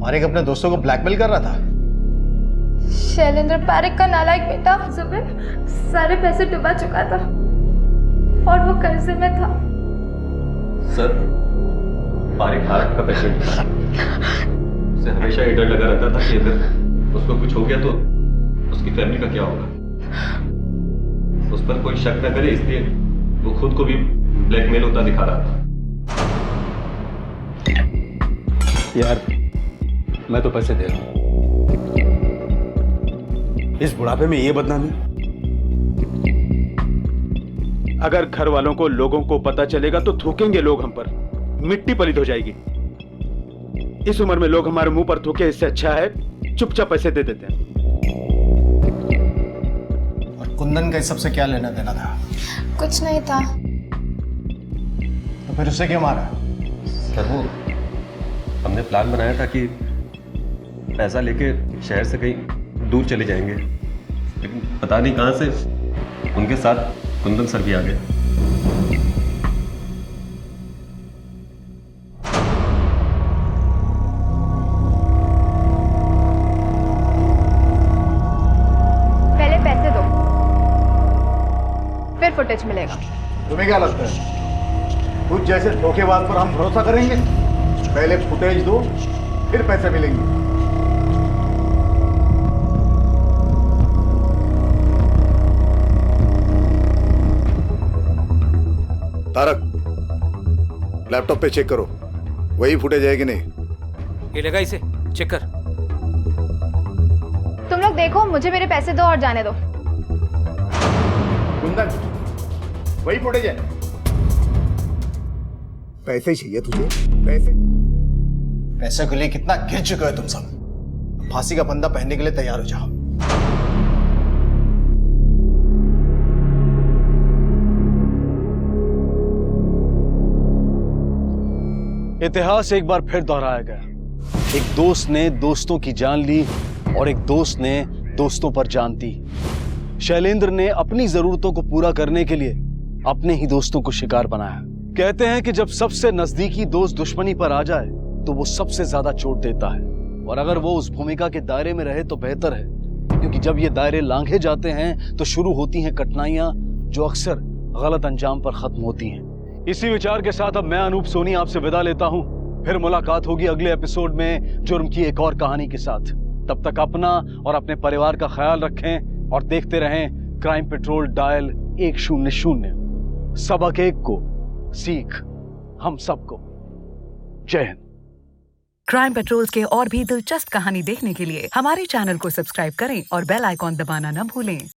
पारेख अपने दोस्तों को ब्लैकमेल कर रहा था। शैलेंद्र पारेख का नालायक बेटा जुबिन सारे पैसे डुबा चुका था और वो कर्जे में था। सर, पारेख भारत का पेशेंट था। उसे हमेशा ये डर लगा रहता था कि अगर उसको कुछ हो गया तो उसकी फैमिली का क्या होगा। उस पर कोई शक न करे, इसलिए वो खुद को भी ब्लैकमेल होता दिखा रहा था। यार, मैं तो पैसे दे रहा हूं। इस बुढ़ापे में ये बदनामी, अगर घर वालों को, लोगों को पता चलेगा तो थूकेंगे लोग हम पर, मिट्टी पलीद हो जाएगी। इस उम्र में लोग हमारे मुंह पर थूके, इससे अच्छा है चुपचाप पैसे दे देते हैं। और कुंदन का इस सबसे क्या लेना देना था? कुछ नहीं था। तो फिर उसे क्यों मारा? सर वो हमने प्लान बनाया था कि पैसा लेके शहर से कहीं दूर चले जाएंगे, लेकिन पता नहीं कहां से उनके साथ कुंदन सर भी आ गए। पहले पैसे दो, फिर फुटेज मिलेगा। तुम्हें क्या लगता है कुछ जैसे धोखेबाज पर हम भरोसा करेंगे? पहले फुटेज दो, फिर पैसे मिलेंगे। तारक, लैपटॉप पे चेक करो, वही फुटेज है कि नहीं। ये लगा इसे, चेक कर। तुम लोग देखो, मुझे मेरे पैसे दो और जाने दो। कुंदन, वही फुटेज है। पैसे चाहिए तुझे? पैसे के लिए कितना गिर चुके हो तुम सब। फांसी का फंदा पहनने के लिए तैयार हो जाओ। इतिहास एक बार फिर दोहराया गया। एक दोस्त ने दोस्तों की जान ली और एक दोस्त ने दोस्तों पर जान दी। शैलेंद्र ने अपनी जरूरतों को पूरा करने के लिए अपने ही दोस्तों को शिकार बनाया। कहते हैं कि जब सबसे नजदीकी दोस्त दुश्मनी पर आ जाए तो वो सबसे ज्यादा चोट देता है, और अगर वो उस भूमिका के दायरे में रहे तो बेहतर है, क्योंकि जब ये दायरे लांघे जाते हैं तो शुरू होती हैं कठिनाइयां जो अक्सर गलत अंजाम पर खत्म होती हैं। इसी विचार के साथ अब मैं अनूप सोनी आपसे विदा लेता हूं। फिर मुलाकात होगी अगले एपिसोड में जुर्म की एक और कहानी के साथ। तब तक अपना और अपने परिवार का ख्याल रखें और देखते रहें क्राइम पेट्रोल डायल 100। सबक एक को सीख हम सबको। जय हिंद। क्राइम पेट्रोल के और भी दिलचस्प कहानी देखने के लिए हमारे चैनल को सब्सक्राइब करें और बेल आइकॉन दबाना न भूलें।